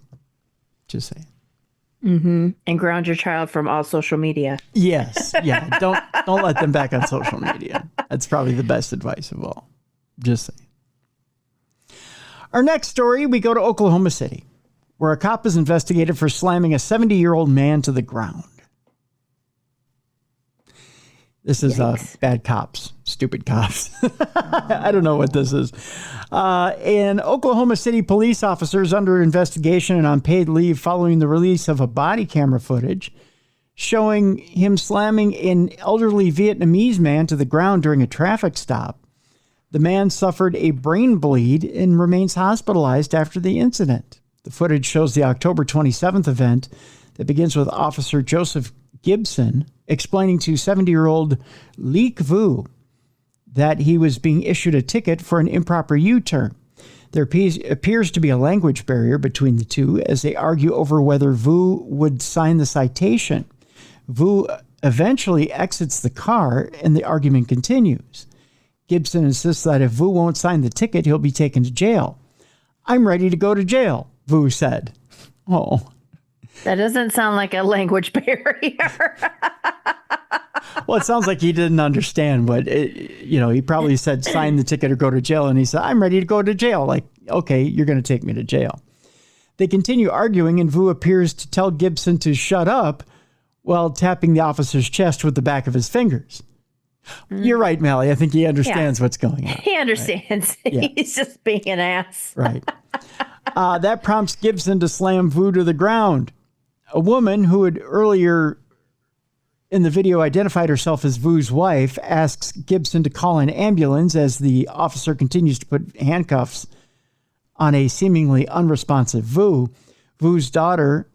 S1: Just saying.
S2: Mm-hmm. And ground your child from all social media.
S1: Yes. Yeah. Don't let them back on social media. That's probably the best advice of all. Just saying. Our next story, we go to Oklahoma City, where a cop is investigated for slamming a 70-year-old man to the ground. This is bad cops, stupid cops. I don't know what this is. An Oklahoma City police officer is under investigation and on paid leave following the release of a body camera footage showing him slamming an elderly Vietnamese man to the ground during a traffic stop. The man suffered a brain bleed and remains hospitalized after the incident. The footage shows the October 27th event that begins with Officer Joseph Gibson explaining to 70-year-old Leek Vu that he was being issued a ticket for an improper U-turn. There appears to be a language barrier between the two as they argue over whether Vu would sign the citation. Vu eventually exits the car and the argument continues. Gibson insists that if Vu won't sign the ticket, he'll be taken to jail. I'm ready to go to jail, Vu said. Oh.
S2: That doesn't sound like a language barrier.
S1: Well, it sounds like he didn't understand what, he probably said sign the ticket or go to jail. And he said, I'm ready to go to jail. Like, okay, you're going to take me to jail. They continue arguing and Vu appears to tell Gibson to shut up while tapping the officer's chest with the back of his fingers. You're right, Mallie. I think he understands what's going on.
S2: He understands. Right? Yeah. He's just being an ass.
S1: Right. That prompts Gibson to slam Vu to the ground. A woman who had earlier in the video identified herself as Vu's wife asks Gibson to call an ambulance as the officer continues to put handcuffs on a seemingly unresponsive Vu. Vu's daughter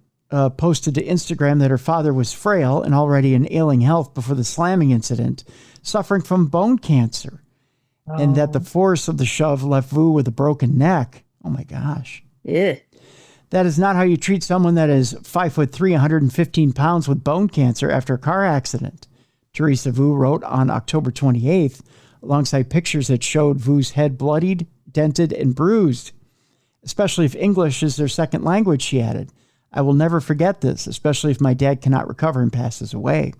S1: posted to Instagram that her father was frail and already in ailing health before the slamming incident, suffering from bone cancer, and that the force of the shove left Vu with a broken neck. Oh my gosh.
S2: Yeah.
S1: That is not how you treat someone that is 5'3", 115 pounds with bone cancer after a car accident, Teresa Vu wrote on October 28th, alongside pictures that showed Vu's head bloodied, dented, and bruised. Especially if English is their second language, she added. I will never forget this, especially if my dad cannot recover and passes away.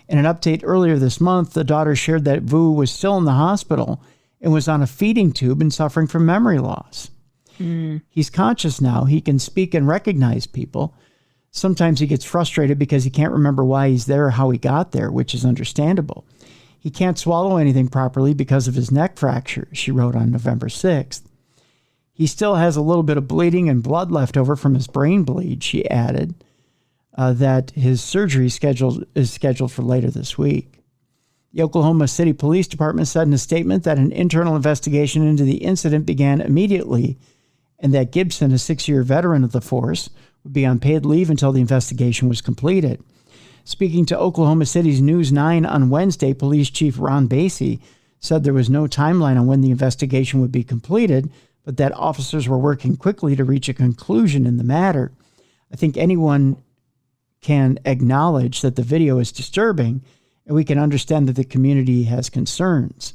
S1: In an update earlier this month, the daughter shared that Vu was still in the hospital and was on a feeding tube and suffering from memory loss. He's conscious now. He can speak and recognize people. Sometimes he gets frustrated because he can't remember why he's there or how he got there, which is understandable. He can't swallow anything properly because of his neck fracture, she wrote on November 6th. He still has a little bit of bleeding and blood left over from his brain bleed, she added, that his surgery is scheduled for later this week. The Oklahoma City Police Department said in a statement that an internal investigation into the incident began immediately and that Gibson, a 6-year veteran of the force, would be on paid leave until the investigation was completed. Speaking to Oklahoma City's News 9 on Wednesday, Police Chief Ron Basie said there was no timeline on when the investigation would be completed, but that officers were working quickly to reach a conclusion in the matter. I think anyone can acknowledge that the video is disturbing, and we can understand that the community has concerns.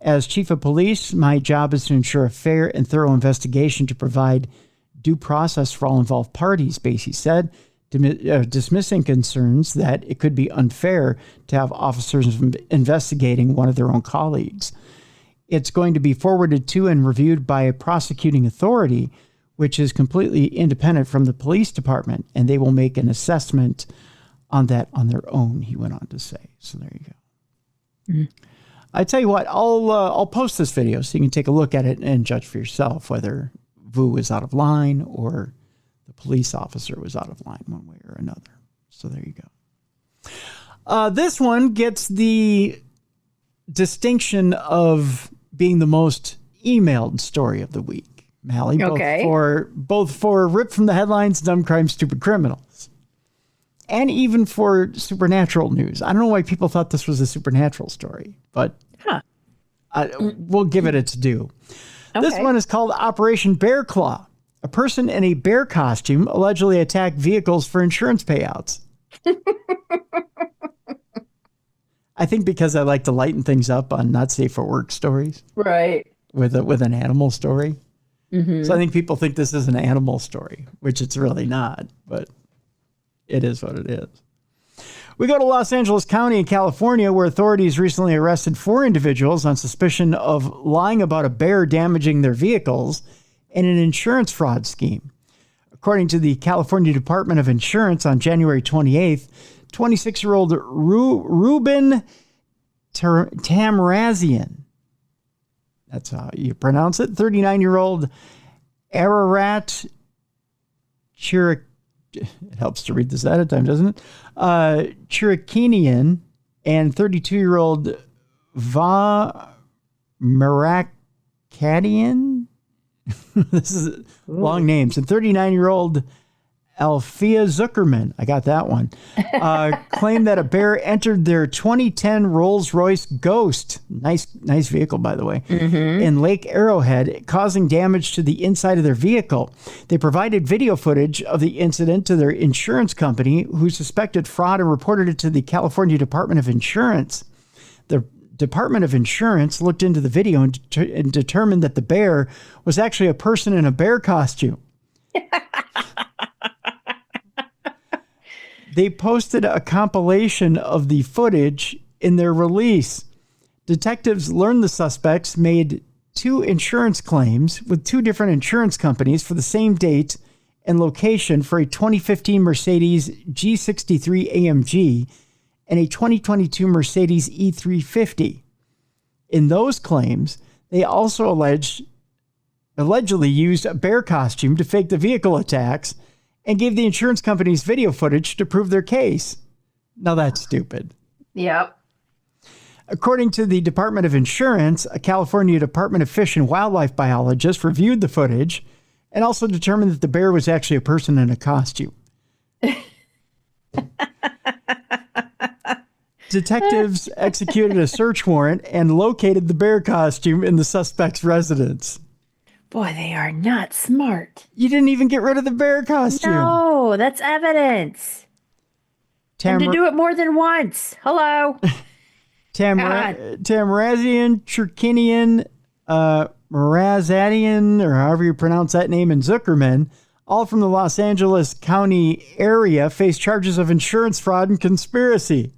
S1: As chief of police, my job is to ensure a fair and thorough investigation to provide due process for all involved parties, Basie said, dismissing concerns that it could be unfair to have officers investigating one of their own colleagues. it's going to be forwarded to and reviewed by a prosecuting authority, which is completely independent from the police department, and they will make an assessment on that on their own, he went on to say. So there you go. Mm-hmm. I tell you what, I'll post this video so you can take a look at it and judge for yourself whether Vu is out of line or the police officer was out of line one way or another. So there you go. This one gets the distinction of being the most emailed story of the week, Mallie.
S2: Okay.
S1: Both for Rip from the Headlines, Dumb Crime, Stupid Criminals, and even for supernatural news. I don't know why people thought this was a supernatural story, but we'll give it its due. Okay. This one is called Operation Bear Claw. A person in a bear costume allegedly attacked vehicles for insurance payouts. I think because I like to lighten things up on not safe for work stories. Right. With an animal story. Mm-hmm. So I think people think this is an animal story, which it's really not, but it is what it is. We go to Los Angeles County in California, where authorities recently arrested 4 individuals on suspicion of lying about a bear damaging their vehicles in an insurance fraud scheme. According to the California Department of Insurance on January 28th, 26-year-old Ruben Tamrazian, that's how you pronounce it, 39-year-old Ararat Chiricahua, it helps to read this ahead of time, doesn't it? Chiricahunian and 32-year-old Va Marakadian. This is long names. And 39-year-old Alfia Zuckerman, I got that one, claimed that a bear entered their 2010 Rolls-Royce Ghost, nice vehicle, by the way, in Lake Arrowhead, causing damage to the inside of their vehicle. They provided video footage of the incident to their insurance company, who suspected fraud and reported it to the California Department of Insurance. The Department of Insurance looked into the video and determined that the bear was actually a person in a bear costume. They posted a compilation of the footage in their release. Detectives learned the suspects made 2 insurance claims with 2 different insurance companies for the same date and location for a 2015 Mercedes G63 AMG and a 2022 Mercedes E350. In those claims, they also allegedly used a bear costume to fake the vehicle attacks and gave the insurance companies video footage to prove their case. Now that's stupid.
S2: Yep.
S1: According to the Department of Insurance, a California Department of Fish and Wildlife biologist reviewed the footage and also determined that the bear was actually a person in a costume. Detectives executed a search warrant and located the bear costume in the suspect's residence.
S2: Boy, they are not smart.
S1: You didn't even get rid of the bear costume.
S2: No, that's evidence. And to do it more than once. Hello.
S1: Tamrazian, Chiricahunian, Marazadian, or however you pronounce that name, and Zuckerman, all from the Los Angeles County area, face charges of insurance fraud and conspiracy.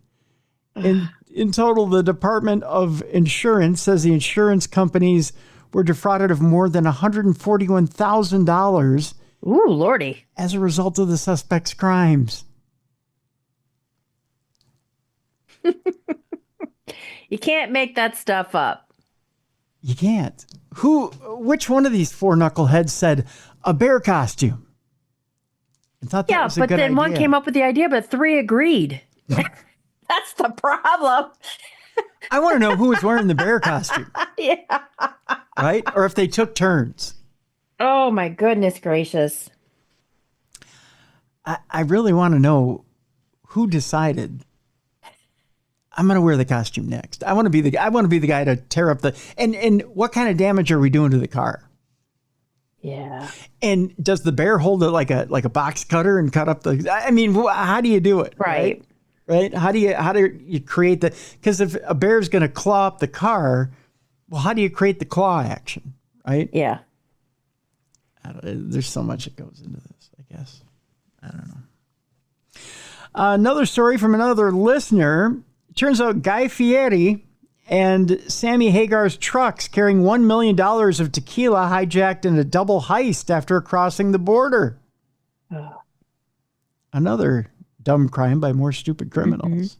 S1: In total, the Department of Insurance says the insurance companies were defrauded of more than $141,000.
S2: Ooh, Lordy.
S1: As a result of the suspect's crimes.
S2: You can't make that stuff up.
S1: You can't. Which one of these 4 knuckleheads said a bear costume? And thought that was a good idea.
S2: Yeah, but then one came up with the idea, but 3 agreed. That's the problem.
S1: I want to know who was wearing the bear costume.
S2: Yeah.
S1: Right? Or if they took turns.
S2: Oh, my goodness gracious.
S1: I really want to know who decided I'm going to wear the costume next. I want to be the guy to tear up and what kind of damage are we doing to the car?
S2: Yeah.
S1: And does the bear hold it like a box cutter and cut up how do you do it?
S2: Right.
S1: Right? How do you create because if a bear's going to claw up the car, well, how do you create the claw action? Right?
S2: Yeah.
S1: There's so much that goes into this, I guess. I don't know. Another story from another listener. Turns out Guy Fieri And Sammy Hagar's trucks carrying $1 million of tequila hijacked in a double heist after crossing the border. Another dumb crime by more stupid criminals.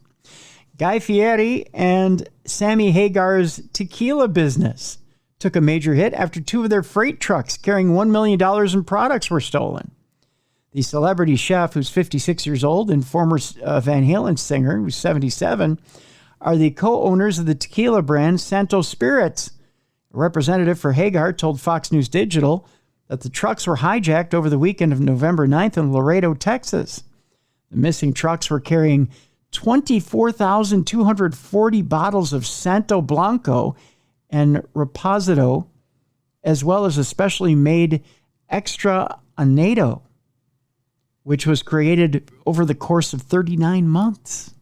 S1: Guy Fieri and Sammy Hagar's tequila business took a major hit after two of their freight trucks carrying $1 million in products were stolen. The celebrity chef, who's 56 years old, and former Van Halen singer, who's 77, are the co-owners of the tequila brand Santos Spirits. A representative for Hagar told Fox News Digital that the trucks were hijacked over the weekend of November 9th in Laredo, Texas. The missing trucks were carrying 24,240 bottles of Santo Blanco and Reposado, as well as a specially made Extra Anedo, which was created over the course of 39 months.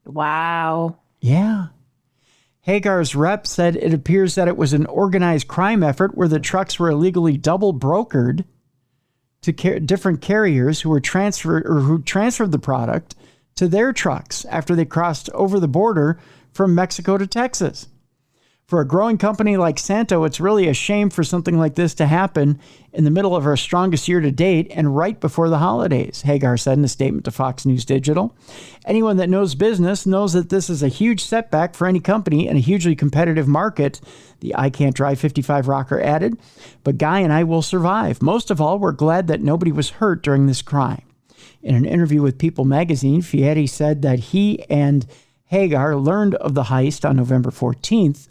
S2: Wow.
S1: Yeah. Hagar's rep said it appears that it was an organized crime effort where the trucks were illegally double brokered to different carriers who transferred the product to their trucks after they crossed over the border from Mexico to Texas. For a growing company like Santo, it's really a shame for something like this to happen in the middle of our strongest year to date and right before the holidays, Hagar said in a statement to Fox News Digital. Anyone that knows business knows that this is a huge setback for any company in a hugely competitive market, the I Can't Drive 55 rocker added. But Guy and I will survive. Most of all, we're glad that nobody was hurt during this crime. In an interview with People magazine, Fieri said that he and Hagar learned of the heist on November 14th.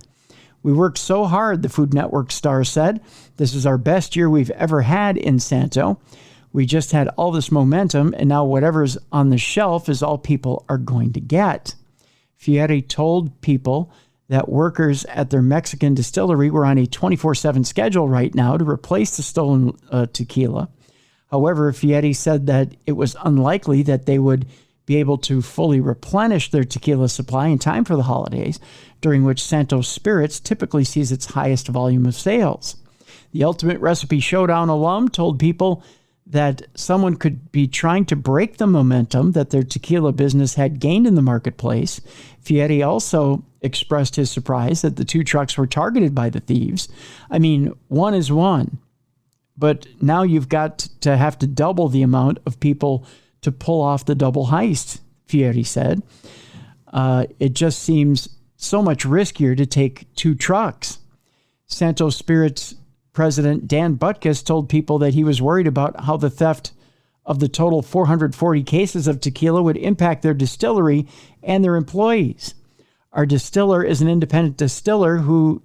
S1: We worked so hard, the Food Network star said. This is our best year we've ever had in Santo. We just had all this momentum, and now whatever's on the shelf is all people are going to get. Fieri told People that workers at their Mexican distillery were on a 24/7 schedule right now to replace the stolen tequila. However, Fieri said that it was unlikely that they would be able to fully replenish their tequila supply in time for the holidays, during which Santos Spirits typically sees its highest volume of sales. The Ultimate Recipe Showdown alum told People that someone could be trying to break the momentum that their tequila business had gained in the marketplace. Fieri also expressed his surprise that the two trucks were targeted by the thieves. I mean, one is one, but now you've got to have to double the amount of people to pull off the double heist, Fieri said. It just seems so much riskier to take two trucks. Santos Spirits President Dan Butkus told People that he was worried about how the theft of the total 440 cases of tequila would impact their distillery and their employees. Our distiller is an independent distiller who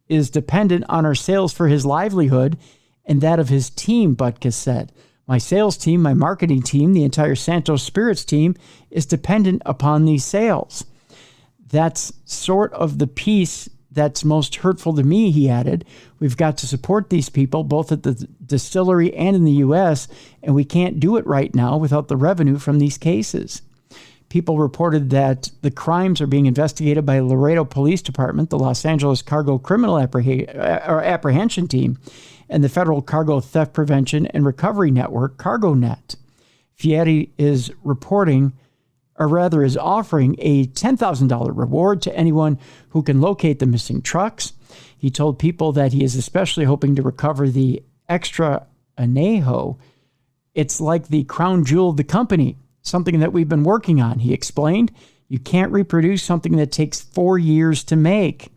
S1: is dependent on our sales for his livelihood and that of his team, Butkus said. My sales team, my marketing team, the entire Santos Spirits team is dependent upon these sales. That's sort of the piece that's most hurtful to me, he added. We've got to support these people, both at the distillery and in the U.S., and we can't do it right now without the revenue from these cases. People reported that the crimes are being investigated by Laredo Police Department, the Los Angeles Cargo Criminal Apprehension Team, and the Federal Cargo Theft Prevention and Recovery Network, CargoNet. Fieri is offering a $10,000 reward to anyone who can locate the missing trucks. He told People that he is especially hoping to recover the Extra Anejo. It's like the crown jewel of the company, something that we've been working on, he explained. You can't reproduce something that takes 4 years to make.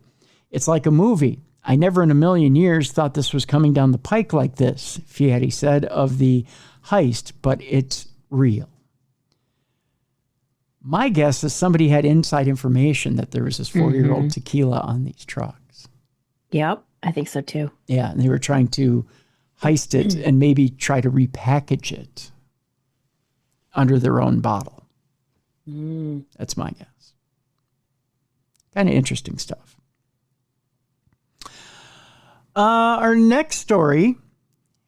S1: It's like a movie. I never in a million years thought this was coming down the pike like this, Fieri said of the heist, but it's real. My guess is somebody had inside information that there was this 4-year-old tequila on these trucks.
S2: Yep, I think so too.
S1: Yeah, and they were trying to heist it and maybe try to repackage it under their own bottle. That's my guess. Kind of interesting stuff. Our next story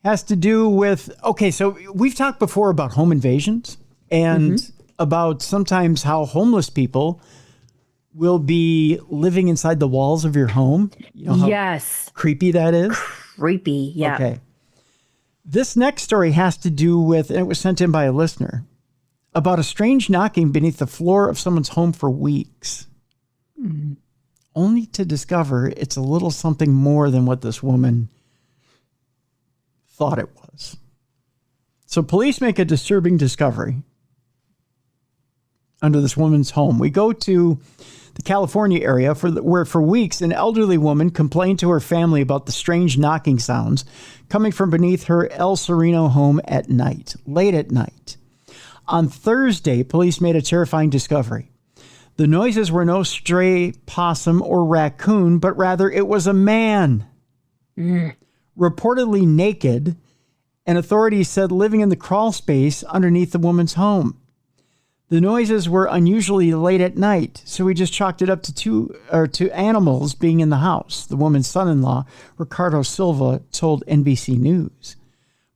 S1: has to do with, so we've talked before about home invasions and about sometimes how homeless people will be living inside the walls of your home. You know how creepy that is?
S2: Creepy, yeah.
S1: Okay. This next story has to do with, and it was sent in by a listener, about a strange knocking beneath the floor of someone's home for weeks. only to discover it's a little something more than what this woman thought it was. So police make a disturbing discovery under this woman's home. We go to the California area where for weeks an elderly woman complained to her family about the strange knocking sounds coming from beneath her El Sereno home at night, late at night. On Thursday, police made a terrifying discovery. The noises were no stray possum or raccoon, but rather it was a man, reportedly naked, and authorities said living in the crawl space underneath the woman's home. The noises were unusually late at night, so we just chalked it up to animals being in the house, the woman's son-in-law, Ricardo Silva, told NBC News.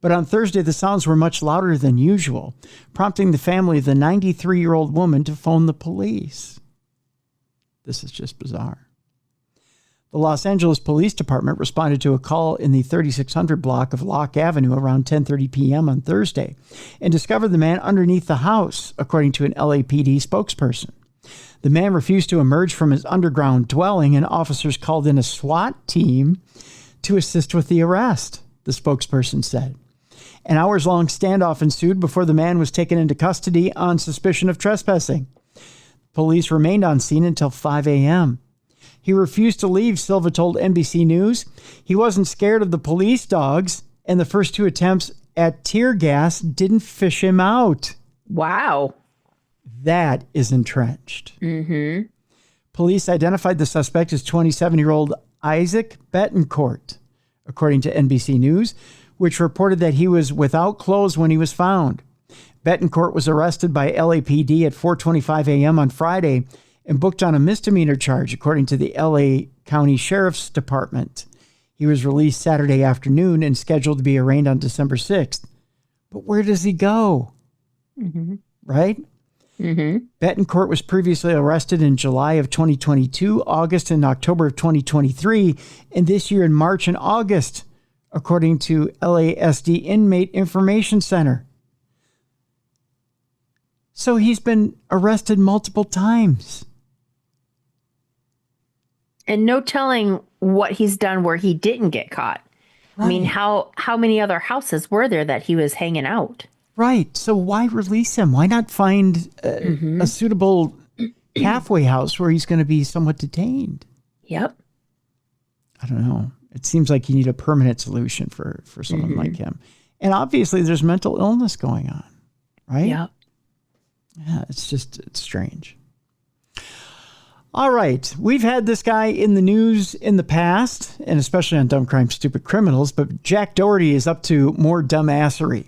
S1: But on Thursday, the sounds were much louder than usual, prompting the family of the 93-year-old woman to phone the police. This is just bizarre. The Los Angeles Police Department responded to a call in the 3600 block of Locke Avenue around 10:30 p.m. on Thursday and discovered the man underneath the house, according to an LAPD spokesperson. The man refused to emerge from his underground dwelling, and officers called in a SWAT team to assist with the arrest, the spokesperson said. An hours-long standoff ensued before the man was taken into custody on suspicion of trespassing. Police remained on scene until 5 a.m. He refused to leave, Silva told NBC News. He wasn't scared of the police dogs, and the first two attempts at tear gas didn't fish him out.
S2: Wow.
S1: That is entrenched. Mm-hmm. Police identified the suspect as 27-year-old Isaac Betancourt, according to NBC News, which reported that he was without clothes when he was found. Betancourt was arrested by LAPD at 4:25 a.m. on Friday and booked on a misdemeanor charge, according to the LA County Sheriff's Department. He was released Saturday afternoon and scheduled to be arraigned on December 6th. But where does he go? Mm-hmm. Right? Mm-hmm. Betancourt was previously arrested in July of 2022, August and October of 2023, and this year in March and August, according to LASD Inmate Information Center. So he's been arrested multiple times.
S2: And no telling what he's done where he didn't get caught. Right. I mean, how many other houses were there that he was hanging out?
S1: Right. So why release him? Why not find a suitable halfway house where he's going to be somewhat detained?
S2: Yep.
S1: I don't know. It seems like you need a permanent solution for someone like him. And obviously there's mental illness going on, right?
S2: Yep.
S1: Yeah, it's strange. All right. We've had this guy in the news in the past, and especially on Dumb Crime, Stupid Criminals, but Jack Doherty is up to more dumbassery.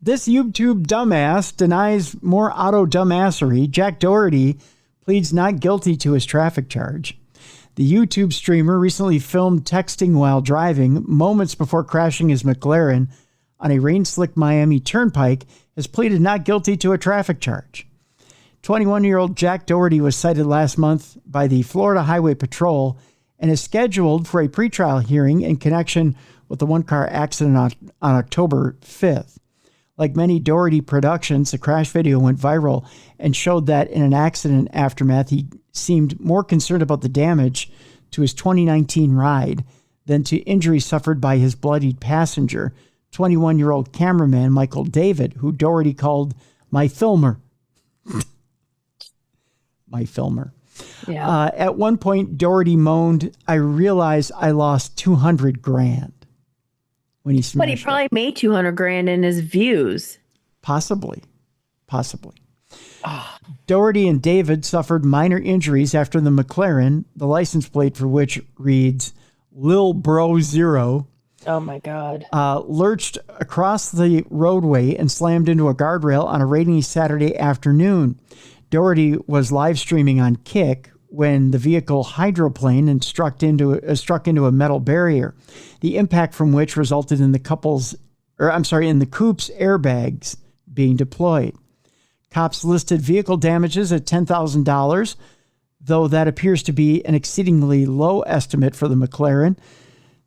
S1: This YouTube dumbass denies more auto dumbassery. Jack Doherty pleads not guilty to his traffic charge. The YouTube streamer recently filmed texting while driving moments before crashing his McLaren on a rain-slick Miami turnpike, has pleaded not guilty to a traffic charge. 21-year-old Jack Doherty was cited last month by the Florida Highway Patrol and is scheduled for a pretrial hearing in connection with the one-car accident on October 5th. Like many Doherty productions, the crash video went viral and showed that in an accident aftermath, he seemed more concerned about the damage to his 2019 ride than to injuries suffered by his bloodied passenger, 21-year-old cameraman Michael David, who Doherty called my filmer. My filmer. Yeah. At one point, Doherty moaned, "I realized I lost $200,000 when he smashed. But he
S2: probably made $200,000 in his views.
S1: Possibly. Oh. Doherty and David suffered minor injuries after the McLaren, the license plate for which reads Lil Bro Zero.
S2: Oh my God.
S1: Lurched across the roadway and slammed into a guardrail on a rainy Saturday afternoon. Doherty was live streaming on Kick when the vehicle hydroplaned and struck into a metal barrier, the impact from which resulted in the couple's in the coupe's airbags being deployed. Cops listed vehicle damages at $10,000, though that appears to be an exceedingly low estimate for the McLaren.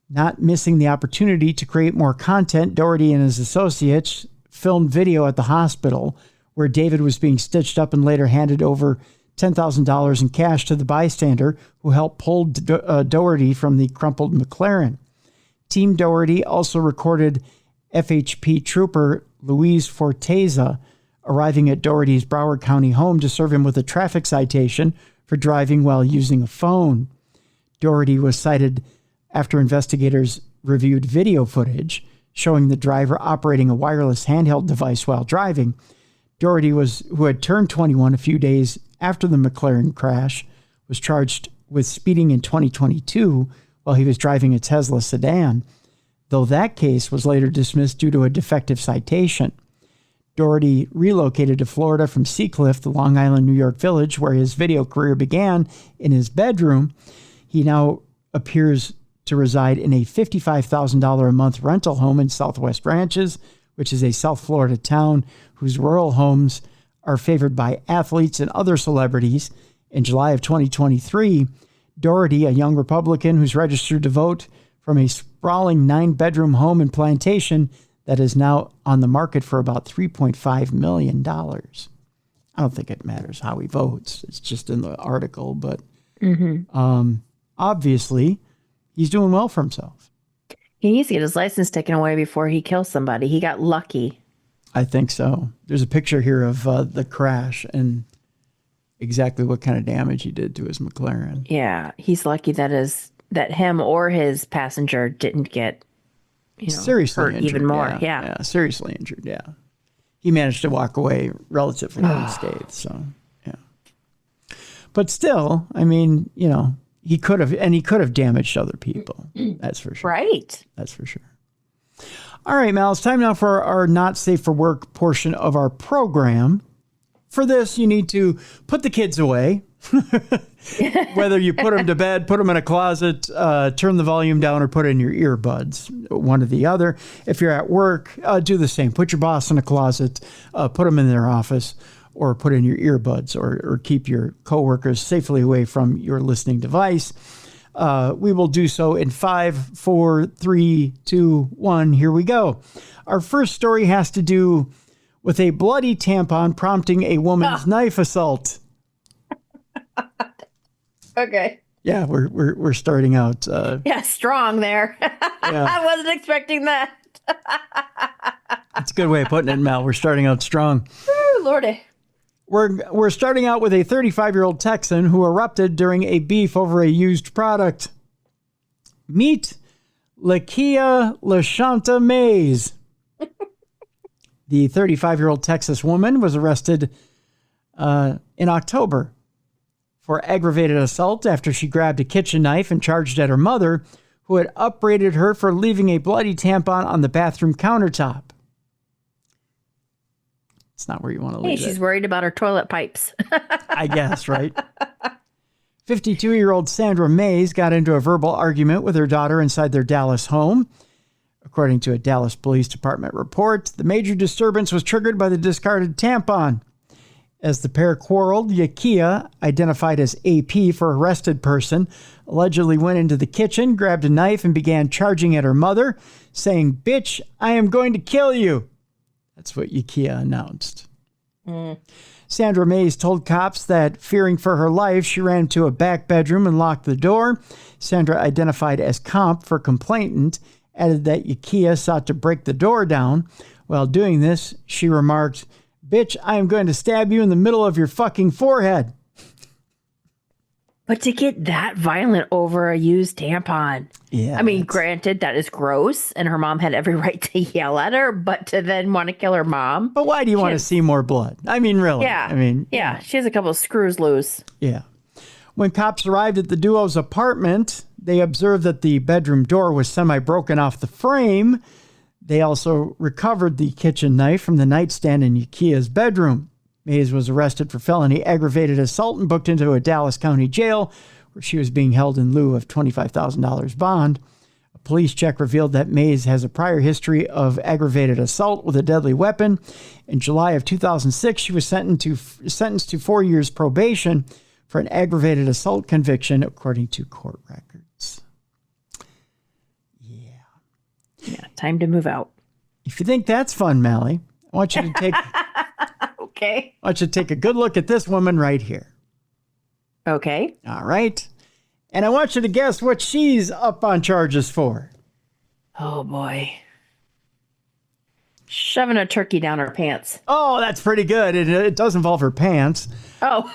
S1: Not missing the opportunity to create more content, Doherty and his associates filmed video at the hospital where David was being stitched up and later handed over $10,000 in cash to the bystander who helped pull Doherty from the crumpled McLaren. Team Doherty also recorded FHP trooper Luis Forteza arriving at Doherty's Broward County home to serve him with a traffic citation for driving while using a phone. Doherty was cited after investigators reviewed video footage showing the driver operating a wireless handheld device while driving. Doherty, who had turned 21 a few days after the McLaren crash, was charged with speeding in 2022 while he was driving a Tesla sedan, though that case was later dismissed due to a defective citation. Doherty relocated to Florida from Seacliff, the Long Island, New York village, where his video career began, in his bedroom. He now appears to reside in a $55,000 a month rental home in Southwest Ranches, which is a South Florida town whose rural homes are favored by athletes and other celebrities. In July of 2023, Doherty, a young Republican who's registered to vote from a sprawling 9-bedroom home in Plantation that is now on the market for about $3.5 million. I don't think it matters how he votes. It's just in the article, but obviously he's doing well for himself.
S2: He needs to get his license taken away before he kills somebody. He got lucky.
S1: I think so. There's a picture here of the crash and exactly what kind of damage he did to his McLaren.
S2: Yeah, he's lucky that him or his passenger didn't get
S1: seriously
S2: hurt
S1: injured,
S2: even more. Yeah,
S1: seriously injured. Yeah, he managed to walk away relatively unscathed. So yeah, but still, I mean, he could have damaged other people. That's for sure.
S2: Right.
S1: That's for sure. All right, Mal, it's time now for our not safe for work portion of our program. For this, you need to put the kids away. Whether you put them to bed, put them in a closet, turn the volume down, or put in your earbuds, one or the other. If you're at work, do the same. Put your boss in a closet, put them in their office, or put in your earbuds, or keep your coworkers safely away from your listening device. We will do so in 5, 4, 3, 2, 1. Here we go. Our first story has to do with a bloody tampon prompting a woman's knife assault.
S2: Okay.
S1: Yeah, we're starting out.
S2: Yeah, strong there. I wasn't expecting that.
S1: That's a good way of putting it, Mel. We're starting out strong.
S2: Ooh, Lordy.
S1: We're starting out with a 35-year-old Texan who erupted during a beef over a used product. Meet Lakia LaShanta Mays. The 35-year-old Texas woman was arrested in October for aggravated assault after she grabbed a kitchen knife and charged at her mother, who had upbraided her for leaving a bloody tampon on the bathroom countertop. It's not where you want to leave it.
S2: Hey, she's worried about her toilet pipes.
S1: I guess, right? 52-year-old Sandra Mays got into a verbal argument with her daughter inside their Dallas home. According to a Dallas Police Department report, the major disturbance was triggered by the discarded tampon. As the pair quarreled, Yakia, identified as AP for arrested person, allegedly went into the kitchen, grabbed a knife, and began charging at her mother, saying, "Bitch, I am going to kill you." That's what Yakia announced. Sandra Mays told cops that, fearing for her life, she ran to a back bedroom and locked the door. Sandra, identified as comp for complainant, added that Yakia sought to break the door down. While doing this, she remarked, "Bitch, I am going to stab you in the middle of your fucking forehead."
S2: But to get that violent over a used tampon.
S1: Yeah.
S2: I mean, granted, that is gross, and her mom had every right to yell at her, but to then want to kill her mom.
S1: But why do you want to see more blood? I mean, really?
S2: Yeah.
S1: I mean,
S2: yeah, she has a couple of screws loose.
S1: Yeah. When cops arrived at the duo's apartment, they observed that the bedroom door was semi-broken off the frame. They also recovered the kitchen knife from the nightstand in Yakia's bedroom. Mays was arrested for felony aggravated assault and booked into a Dallas County jail, where she was being held in lieu of $25,000 bond. A police check revealed that Mays has a prior history of aggravated assault with a deadly weapon. In July of 2006, she was sentenced to 4 years probation for an aggravated assault conviction, according to court records.
S2: Yeah, time to move out.
S1: If you think that's fun, Mallie, I want you to take
S2: Okay.
S1: I want you to take a good look at this woman right here.
S2: Okay.
S1: All right. And I want you to guess what she's up on charges for.
S2: Oh, boy. Shoving a turkey down her pants.
S1: Oh, that's pretty good. It does involve her pants.
S2: Oh.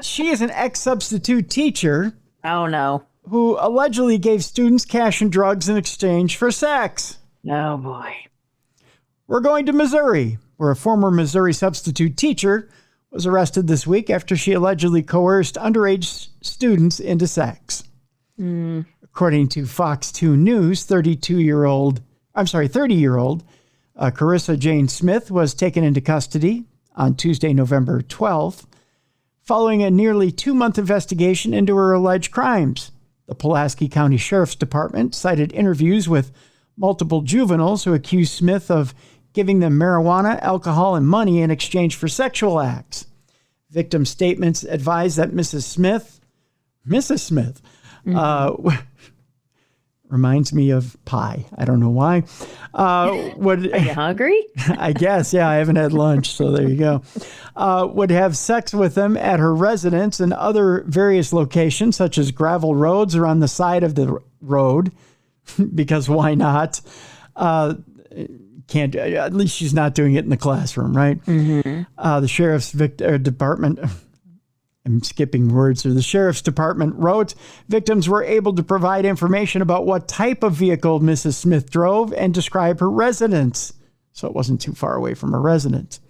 S1: She is an ex-substitute teacher
S2: Oh, no.
S1: who allegedly gave students cash and drugs in exchange for sex.
S2: Oh, boy.
S1: We're going to Missouri, where a former Missouri substitute teacher was arrested this week after she allegedly coerced underage students into sex. According to Fox 2 News, 30-year-old Carissa Jane Smith was taken into custody on Tuesday, November 12th, following a nearly 2-month investigation into her alleged crimes. The Pulaski County Sheriff's Department cited interviews with multiple juveniles who accused Smith of giving them marijuana, alcohol, and money in exchange for sexual acts. Victim statements advise that Mrs. Smith, reminds me of pie. I don't know why.
S2: Are you hungry?
S1: I guess, yeah, I haven't had lunch, so there you go. Would have sex with them at her residence and other various locations, such as gravel roads or on the side of the road, because why not? Can't. At least she's not doing it in the classroom, right? The sheriff's department. I'm skipping words here. The sheriff's department wrote, victims were able to provide information about what type of vehicle Mrs. Smith drove and describe her residence. So it wasn't too far away from her residence.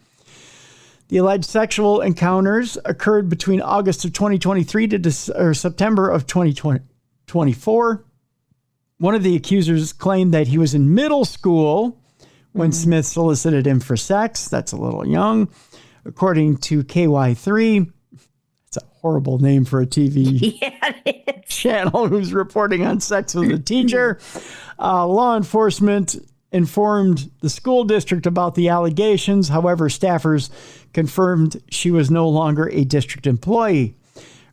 S1: The alleged sexual encounters occurred between August of 2023 to September of 2024. One of the accusers claimed that he was in middle school when Smith solicited him for sex. That's a little young. According to KY3, it's a horrible name for a TV channel who's reporting on sex with a teacher. Law enforcement informed the school district about the allegations. However, staffers confirmed she was no longer a district employee.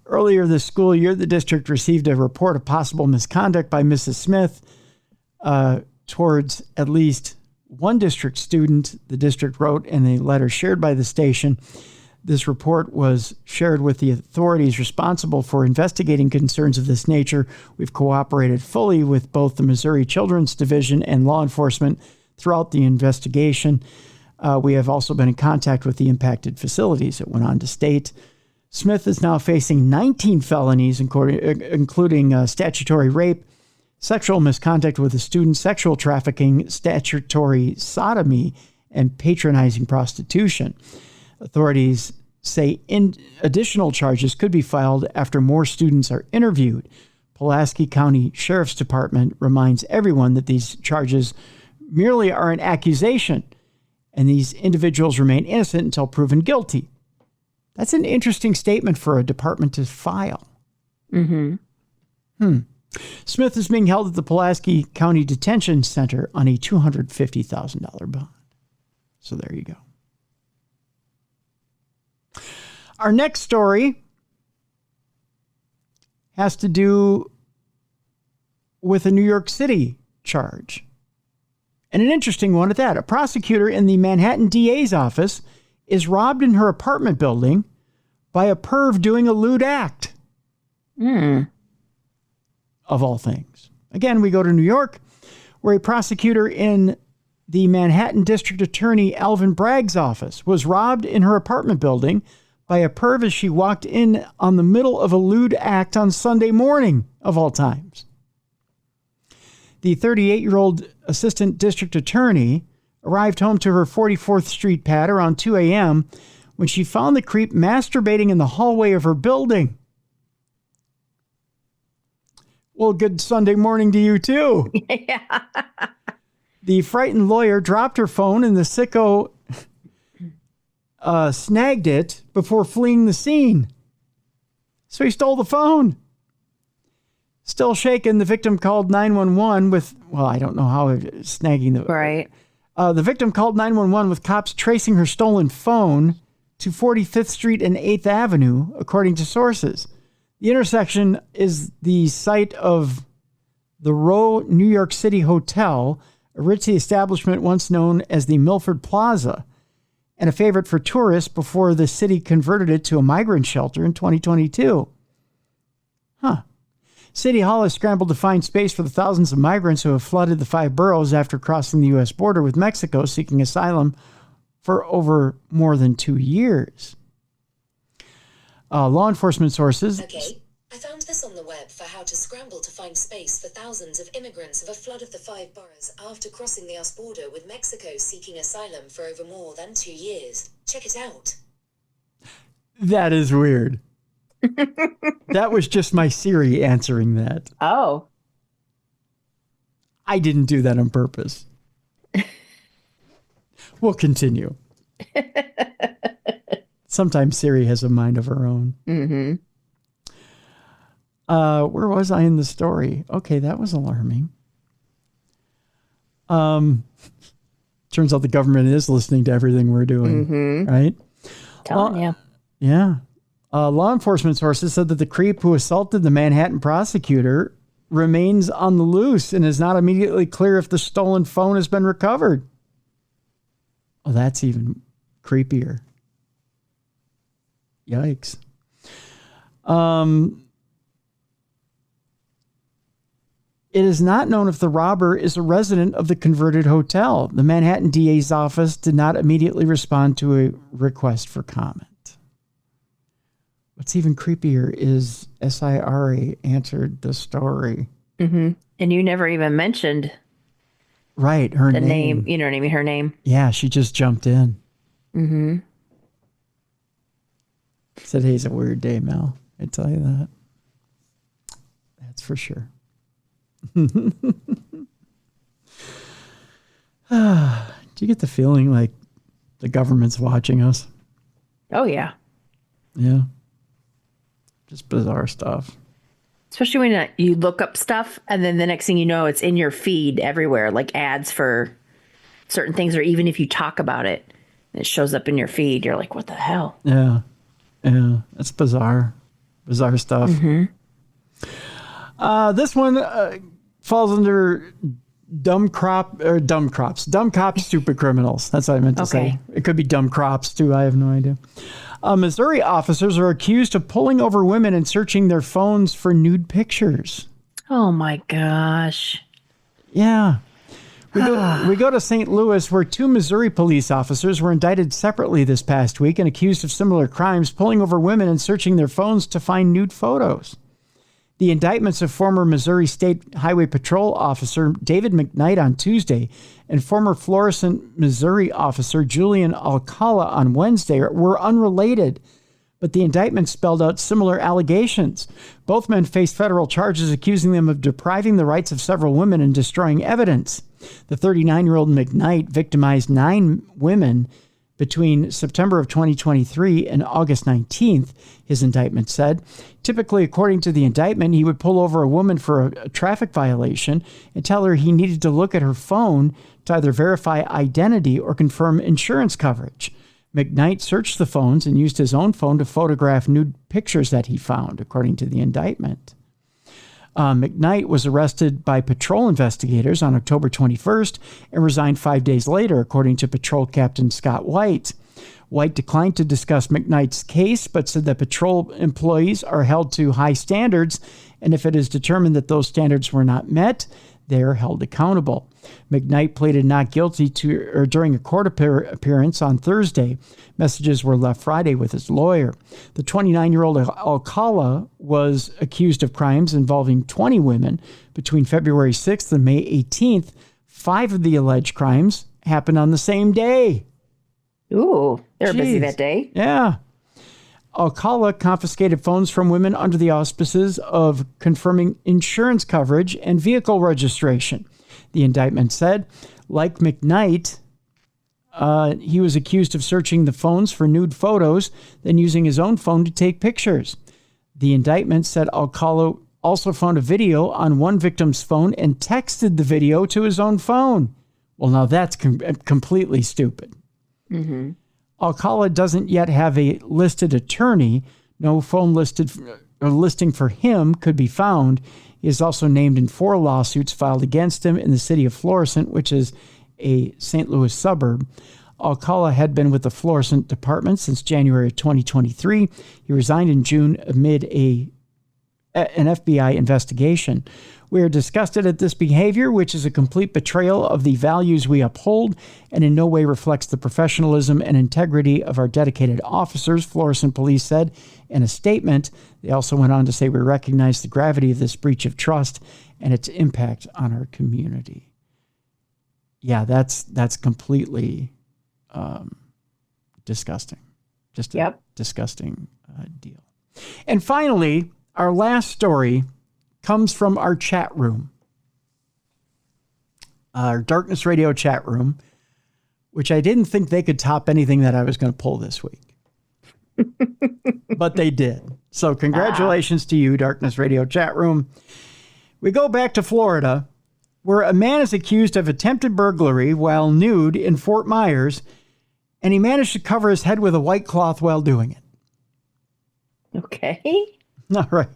S1: Earlier this school year, the district received a report of possible misconduct by Mrs. Smith towards at least one district student, the district wrote in a letter shared by the station. This report was shared with the authorities responsible for investigating concerns of this nature. We've cooperated fully with both the Missouri Children's Division and law enforcement throughout the investigation. We have also been in contact with the impacted facilities, it went on to state. Smith is now facing 19 felonies, including statutory rape, sexual misconduct with a student, sexual trafficking, statutory sodomy, and patronizing prostitution. Authorities say additional charges could be filed after more students are interviewed. Pulaski County Sheriff's Department reminds everyone that these charges merely are an accusation, and these individuals remain innocent until proven guilty. That's an interesting statement for a department to file. Smith is being held at the Pulaski County Detention Center on a $250,000 bond. So there you go. Our next story has to do with a New York City charge. And an interesting one at that. A prosecutor in the Manhattan DA's office is robbed in her apartment building by a perv doing a lewd act. Of all things. Again, we go to New York, where a prosecutor in the Manhattan District Attorney Alvin Bragg's office was robbed in her apartment building by a perv as she walked in on the middle of a lewd act on Sunday morning, of all times. The 38-year-old assistant district attorney arrived home to her 44th Street pad around 2 a.m. when she found the creep masturbating in the hallway of her building. Well, good Sunday morning to you, too.
S2: Yeah.
S1: The frightened lawyer dropped her phone and the sicko snagged it before fleeing the scene. So he stole the phone. Still shaken, the victim called 911 with, well, I don't know how snagging the...
S2: Right.
S1: The victim called 911 with cops tracing her stolen phone to 45th Street and 8th Avenue, according to sources. The intersection is the site of the Row New York City Hotel, a ritzy establishment once known as the Milford Plaza. and a favorite for tourists before the city converted it to a migrant shelter in 2022. Huh. City Hall has scrambled to find space for the thousands of migrants who have flooded the 5 boroughs after crossing the U.S. border with Mexico seeking asylum for over more than 2 years. Law enforcement sources...
S8: Okay. I found this on the web for how to scramble to find space for thousands of immigrants of a flood of the 5 boroughs after crossing the U.S. border with Mexico seeking asylum for over more than 2 years. Check it out.
S1: That is weird. That was just my Siri answering that.
S2: Oh.
S1: I didn't do that on purpose. We'll continue. Sometimes Siri has a mind of her own.
S2: Mm-hmm.
S1: Where was I in the story? Okay, that was alarming. Turns out the government is listening to everything we're doing, right?
S2: Telling you.
S1: Yeah. Law enforcement sources said that the creep who assaulted the Manhattan prosecutor remains on the loose and is not immediately clear if the stolen phone has been recovered. Oh, that's even creepier. Yikes. It is not known if the robber is a resident of the converted hotel. The Manhattan DA's office did not immediately respond to a request for comment. What's even creepier is SIRA answered the story.
S2: Mm-hmm. And you never even mentioned
S1: right, her
S2: the name. You know what I mean? Her name.
S1: Yeah, she just jumped in.
S2: Mm-hmm.
S1: Today's a weird day, Mel. I tell you that. That's for sure. Do you get the feeling like the government's watching us?
S2: Oh, yeah.
S1: Yeah. Just bizarre stuff.
S2: Especially when you look up stuff and then the next thing you know, it's in your feed everywhere, like ads for certain things, or even if you talk about it, it shows up in your feed. You're like, what the hell?
S1: Yeah. Yeah. That's bizarre. Bizarre stuff.
S2: Mm-hmm.
S1: This one falls under dumb cops, stupid criminals. That's what I meant to say. It could be dumb crops too. I have no idea. Missouri officers are accused of pulling over women and searching their phones for nude pictures.
S2: Oh my gosh.
S1: Yeah. We go to St. Louis, where 2 Missouri police officers were indicted separately this past week and accused of similar crimes, pulling over women and searching their phones to find nude photos. The indictments of former Missouri State Highway Patrol officer David McKnight on Tuesday and former Florissant, Missouri officer Julian Alcala on Wednesday were unrelated, but the indictment spelled out similar allegations. Both men faced federal charges accusing them of depriving the rights of several women and destroying evidence. The 39-year-old McKnight victimized 9 women between September of 2023 and August 19th, his indictment said. Typically, according to the indictment, he would pull over a woman for a traffic violation and tell her he needed to look at her phone to either verify identity or confirm insurance coverage. McKnight searched the phones and used his own phone to photograph nude pictures that he found, according to the indictment. McKnight was arrested by patrol investigators on October 21st and resigned 5 days later, according to Patrol Captain Scott White. White declined to discuss McKnight's case, but said that patrol employees are held to high standards, and if it is determined that those standards were not met, they are held accountable. McKnight pleaded not guilty during a court appearance on Thursday. Messages were left Friday with his lawyer. The 29-year-old Alcala was accused of crimes involving 20 women between February 6th and May 18th. 5 of the alleged crimes happened on the same day.
S2: Ooh, they were busy that day.
S1: Yeah. Alcala confiscated phones from women under the auspices of confirming insurance coverage and vehicle registration. The indictment said, like McKnight, he was accused of searching the phones for nude photos, then using his own phone to take pictures. The indictment said Alcala also found a video on one victim's phone and texted the video to his own phone. Well, now that's completely stupid.
S2: Mm-hmm.
S1: Alcala doesn't yet have a listed attorney. No phone listing for him could be found. He is also named in 4 lawsuits filed against him in the city of Florissant, which is a St. Louis suburb. Alcala had been with the Florissant Department since January of 2023. He resigned in June amid an FBI investigation. We are disgusted at this behavior, which is a complete betrayal of the values we uphold and in no way reflects the professionalism and integrity of our dedicated officers, Florissant Police said in a statement. They also went on to say, we recognize the gravity of this breach of trust and its impact on our community. Yeah, that's completely disgusting. Just a disgusting deal. And finally, our last story comes from our chat room, our Darkness Radio chat room, which I didn't think they could top anything that I was going to pull this week. But they did. So congratulations to you, Darkness Radio chat room. We go back to Florida, where a man is accused of attempted burglary while nude in Fort Myers, and he managed to cover his head with a white cloth while doing it.
S2: Okay.
S1: All right.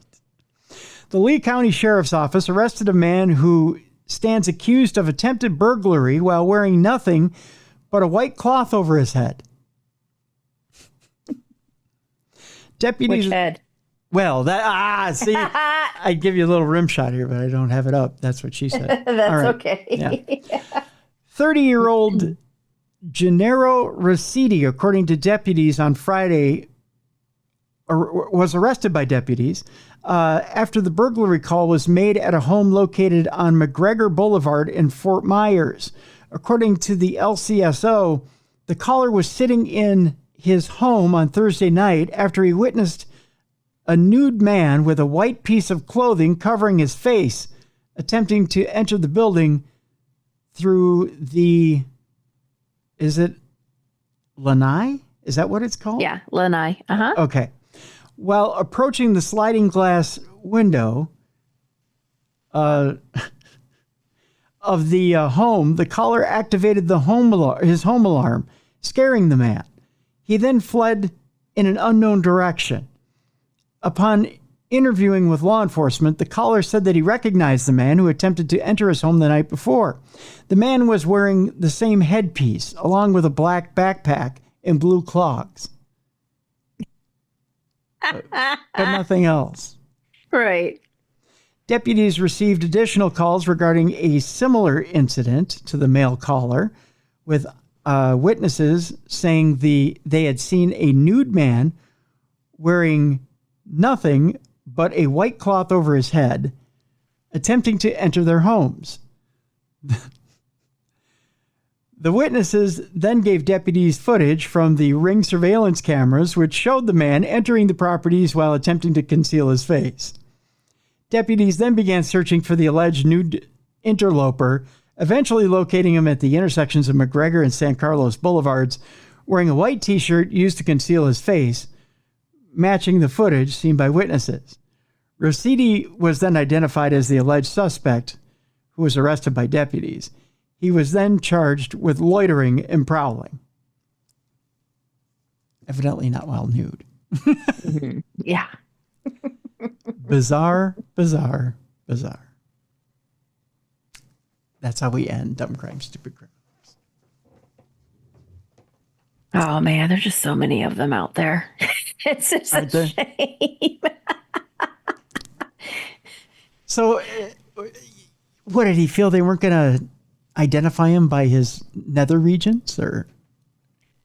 S1: The Lee County Sheriff's Office arrested a man who stands accused of attempted burglary while wearing nothing but a white cloth over his head. Deputies.
S2: Which head?
S1: Well, see, I'd give you a little rim shot here, but I don't have it up. That's what she said.
S2: That's okay.
S1: Yeah. 30-year-old Gennaro Rossetti, according to deputies on Friday, was arrested by deputies after the burglary call was made at a home located on McGregor Boulevard in Fort Myers. According to the LCSO, the caller was sitting in his home on Thursday night after he witnessed a nude man with a white piece of clothing covering his face attempting to enter the building through the, is it lanai? Is that what it's called?
S2: Yeah, lanai. Uh-huh.
S1: Okay. While approaching the sliding glass window of the home, the caller activated his home alarm, scaring the man. He then fled in an unknown direction. Upon interviewing with law enforcement, the caller said that he recognized the man who attempted to enter his home the night before. The man was wearing the same headpiece, along with a black backpack and blue clogs. But nothing else.
S2: Right.
S1: Deputies received additional calls regarding a similar incident to the male caller, with witnesses saying they had seen a nude man wearing nothing but a white cloth over his head, attempting to enter their homes. The witnesses then gave deputies footage from the Ring surveillance cameras, which showed the man entering the properties while attempting to conceal his face. Deputies then began searching for the alleged nude interloper, eventually locating him at the intersections of McGregor and San Carlos Boulevards, wearing a white t-shirt used to conceal his face, matching the footage seen by witnesses. Rossetti was then identified as the alleged suspect, who was arrested by deputies. He was then charged with loitering and prowling. Evidently not while nude.
S2: Mm-hmm. Yeah.
S1: Bizarre, bizarre, bizarre. That's how we end Dumb Crime, Stupid Criminals.
S2: Oh, man, there's just so many of them out there. It's just a shame.
S1: So, what, did he feel they weren't going to identify him by his nether regions? Or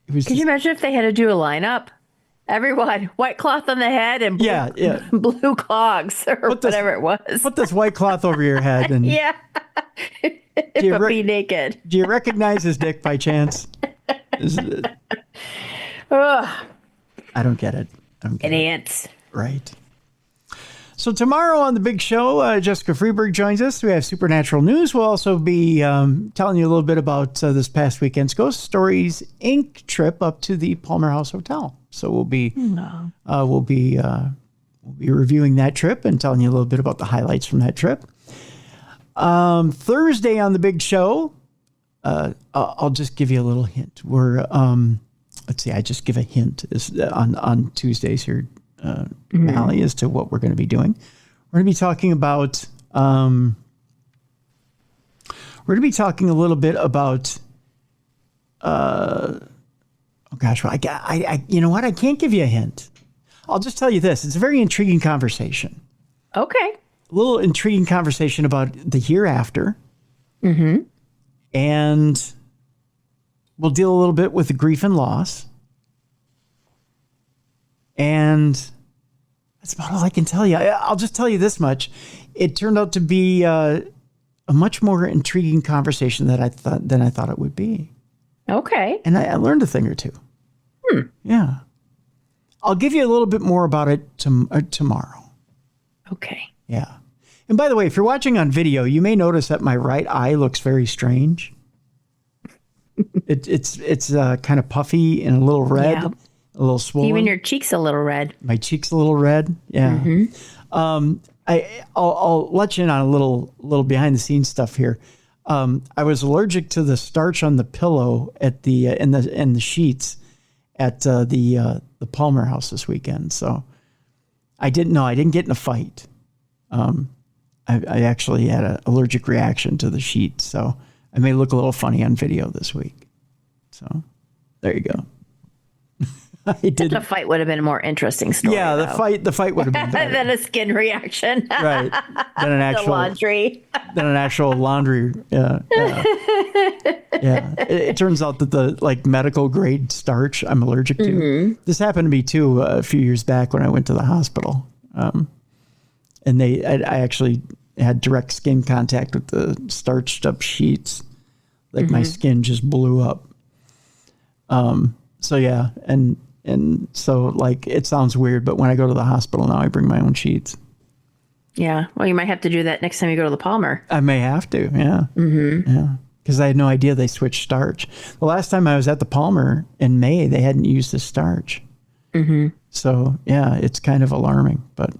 S1: it was
S2: Can you imagine if they had to do a lineup? Everyone, white cloth on the head and blue clogs or whatever it was.
S1: Put this white cloth over your head and
S2: be naked.
S1: Do you recognize his dick by chance? I don't get it.
S2: Idiots.
S1: Right. So tomorrow on the big show, Jessica Freeberg joins us. We have Supernatural News. We'll also be telling you a little bit about this past weekend's Ghost Stories Inc. trip up to the Palmer House Hotel. So we'll be reviewing that trip and telling you a little bit about the highlights from that trip. Thursday on the big show, I'll just give you a little hint. We're let's see. I just give a hint on Tuesdays here. Mallie, as to what we're going to be doing. We're going to be talking about a little bit about Oh gosh, well, you know what? I can't give you a hint. I'll just tell you this. It's a very intriguing conversation.
S2: Okay.
S1: A little intriguing conversation about the hereafter. Mm-hmm. And we'll deal a little bit with the grief and loss. And that's about all I can tell you. I'll just tell you this much. It turned out to be a much more intriguing conversation than I thought it would be.
S2: Okay.
S1: And I learned a thing or two. Yeah. I'll give you a little bit more about it tomorrow.
S2: Okay.
S1: Yeah. And by the way, if you're watching on video, you may notice that my right eye looks very strange. It's kind of puffy and a little red,
S2: Yeah.
S1: a little swollen.
S2: Even your cheek's a little red.
S1: My cheek's a little red. Yeah. Mm-hmm. I'll let you in on a little behind the scenes stuff here. I was allergic to the starch on the pillow at the in the sheets at the Palmer house this weekend. So I didn't get in a fight. I actually had an allergic reaction to the sheet, so I may look a little funny on video this week. So there you go.
S2: The fight would have been a more interesting story.
S1: Yeah, the fight would have been better.
S2: Than a skin reaction.
S1: Right. Than an actual
S2: laundry.
S1: Than an actual laundry. Yeah. It turns out that the medical grade starch I'm allergic to. Mm-hmm. This happened to me too a few years back when I went to the hospital. And I actually had direct skin contact with the starched up sheets. Like my skin just blew up. So yeah, and so it sounds weird, but when I go to the hospital now, I bring my own sheets.
S2: Yeah. Well, you might have to do that next time you go to the Palmer.
S1: I may have to. Yeah. Mm-hmm. Yeah. Because I had no idea they switched starch. The last time I was at the Palmer in May, they hadn't used the starch. Mm-hmm. So yeah, it's kind of alarming, but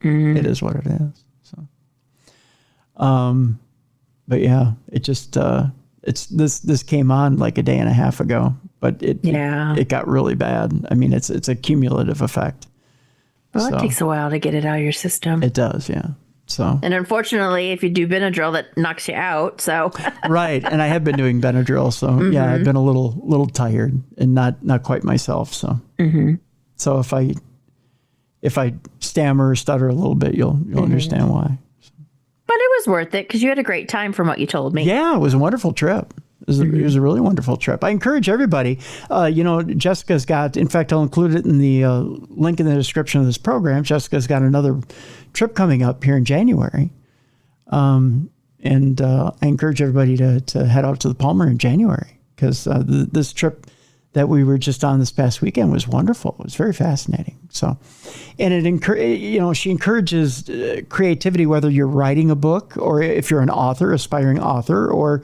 S1: it is what it is. So, but yeah, it just this came on like a day and a half ago. But it got really bad. I mean, it's a cumulative effect.
S2: Well, it takes a while to get it out of your system.
S1: It does, yeah. So,
S2: and unfortunately, if you do Benadryl, that knocks you out. So
S1: right, and I have been doing Benadryl, so yeah, I've been a little tired and not quite myself. So, so if I stammer or stutter a little bit, you'll understand why.
S2: But it was worth it because you had a great time, from what you told me.
S1: Yeah, it was a wonderful trip. It was a really wonderful trip. I encourage everybody. Jessica's got, in fact, I'll include it in the link in the description of this program. Jessica's got another trip coming up here in January. And I encourage everybody to head out to the Palmer in January because this trip that we were just on this past weekend was wonderful. It was very fascinating. So, and she encourages creativity, whether you're writing a book or if you're an author, aspiring author, or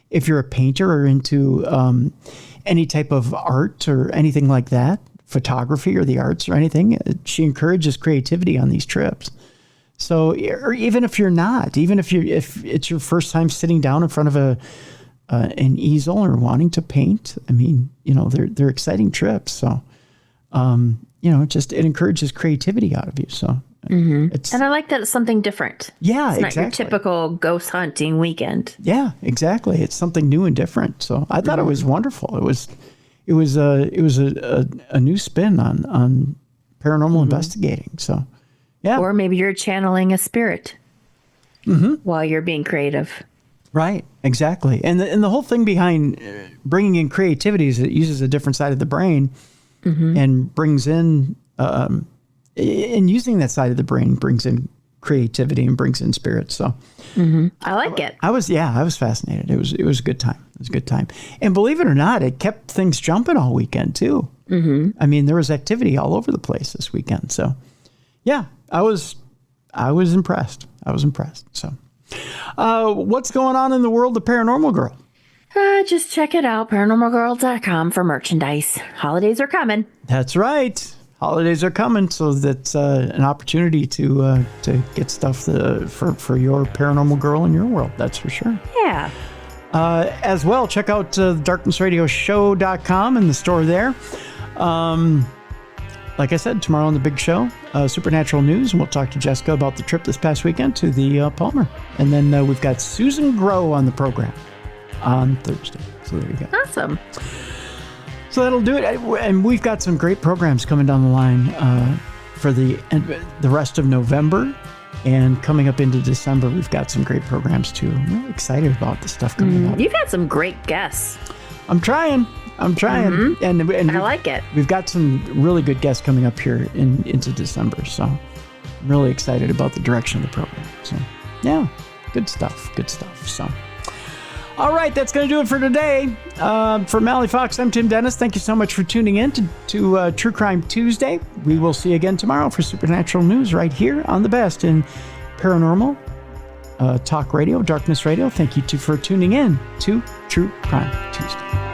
S1: if you're a painter or into any type of art or anything like that, photography or the arts or anything, she encourages creativity on these trips. So, or even if you're not, even if it's your first time sitting down in front of an easel or wanting to paint, I mean, they're exciting trips. So, it encourages creativity out of you. So.
S2: And I like that it's something different.
S1: Yeah,
S2: it's not
S1: exactly.
S2: your typical ghost hunting weekend.
S1: Yeah, exactly. It's something new and different. So I thought it was wonderful. It was a new spin on paranormal investigating. So, yeah.
S2: Or maybe you're channeling a spirit while you're being creative.
S1: Right. Exactly. And the whole thing behind bringing in creativity is it uses a different side of the brain and brings in. And using that side of the brain brings in creativity and brings in spirit. So
S2: I like it.
S1: I was fascinated. It was a good time. It was a good time. And believe it or not, it kept things jumping all weekend too. I mean, there was activity all over the place this weekend. So yeah, I was impressed. So what's going on in the world of Paranormal Girl?
S2: Just check it out, paranormalgirl.com for merchandise. Holidays are coming.
S1: That's right. Holidays are coming, so that's an opportunity to get stuff for your paranormal girl in your world. That's for sure.
S2: Yeah.
S1: As well, check out darknessradioshow.com and the store there. Like I said, tomorrow on the big show, Supernatural News, and we'll talk to Jessica about the trip this past weekend to the Palmer. And then we've got Susan Grow on the program on Thursday. So there you go.
S2: Awesome.
S1: So that'll do it. And we've got some great programs coming down the line for the rest of November. And coming up into December, we've got some great programs too. I'm really excited about the stuff coming up.
S2: You've had some great guests.
S1: I'm trying. And
S2: I like it.
S1: We've got some really good guests coming up here into December. So I'm really excited about the direction of the program. So yeah, good stuff. So all right, that's going to do it for today. For Mallie Fox, I'm Tim Dennis. Thank you so much for tuning in to True Crime Tuesday. We will see you again tomorrow for Supernatural News right here on the best in paranormal talk radio, darkness radio. Thank you for tuning in to True Crime Tuesday.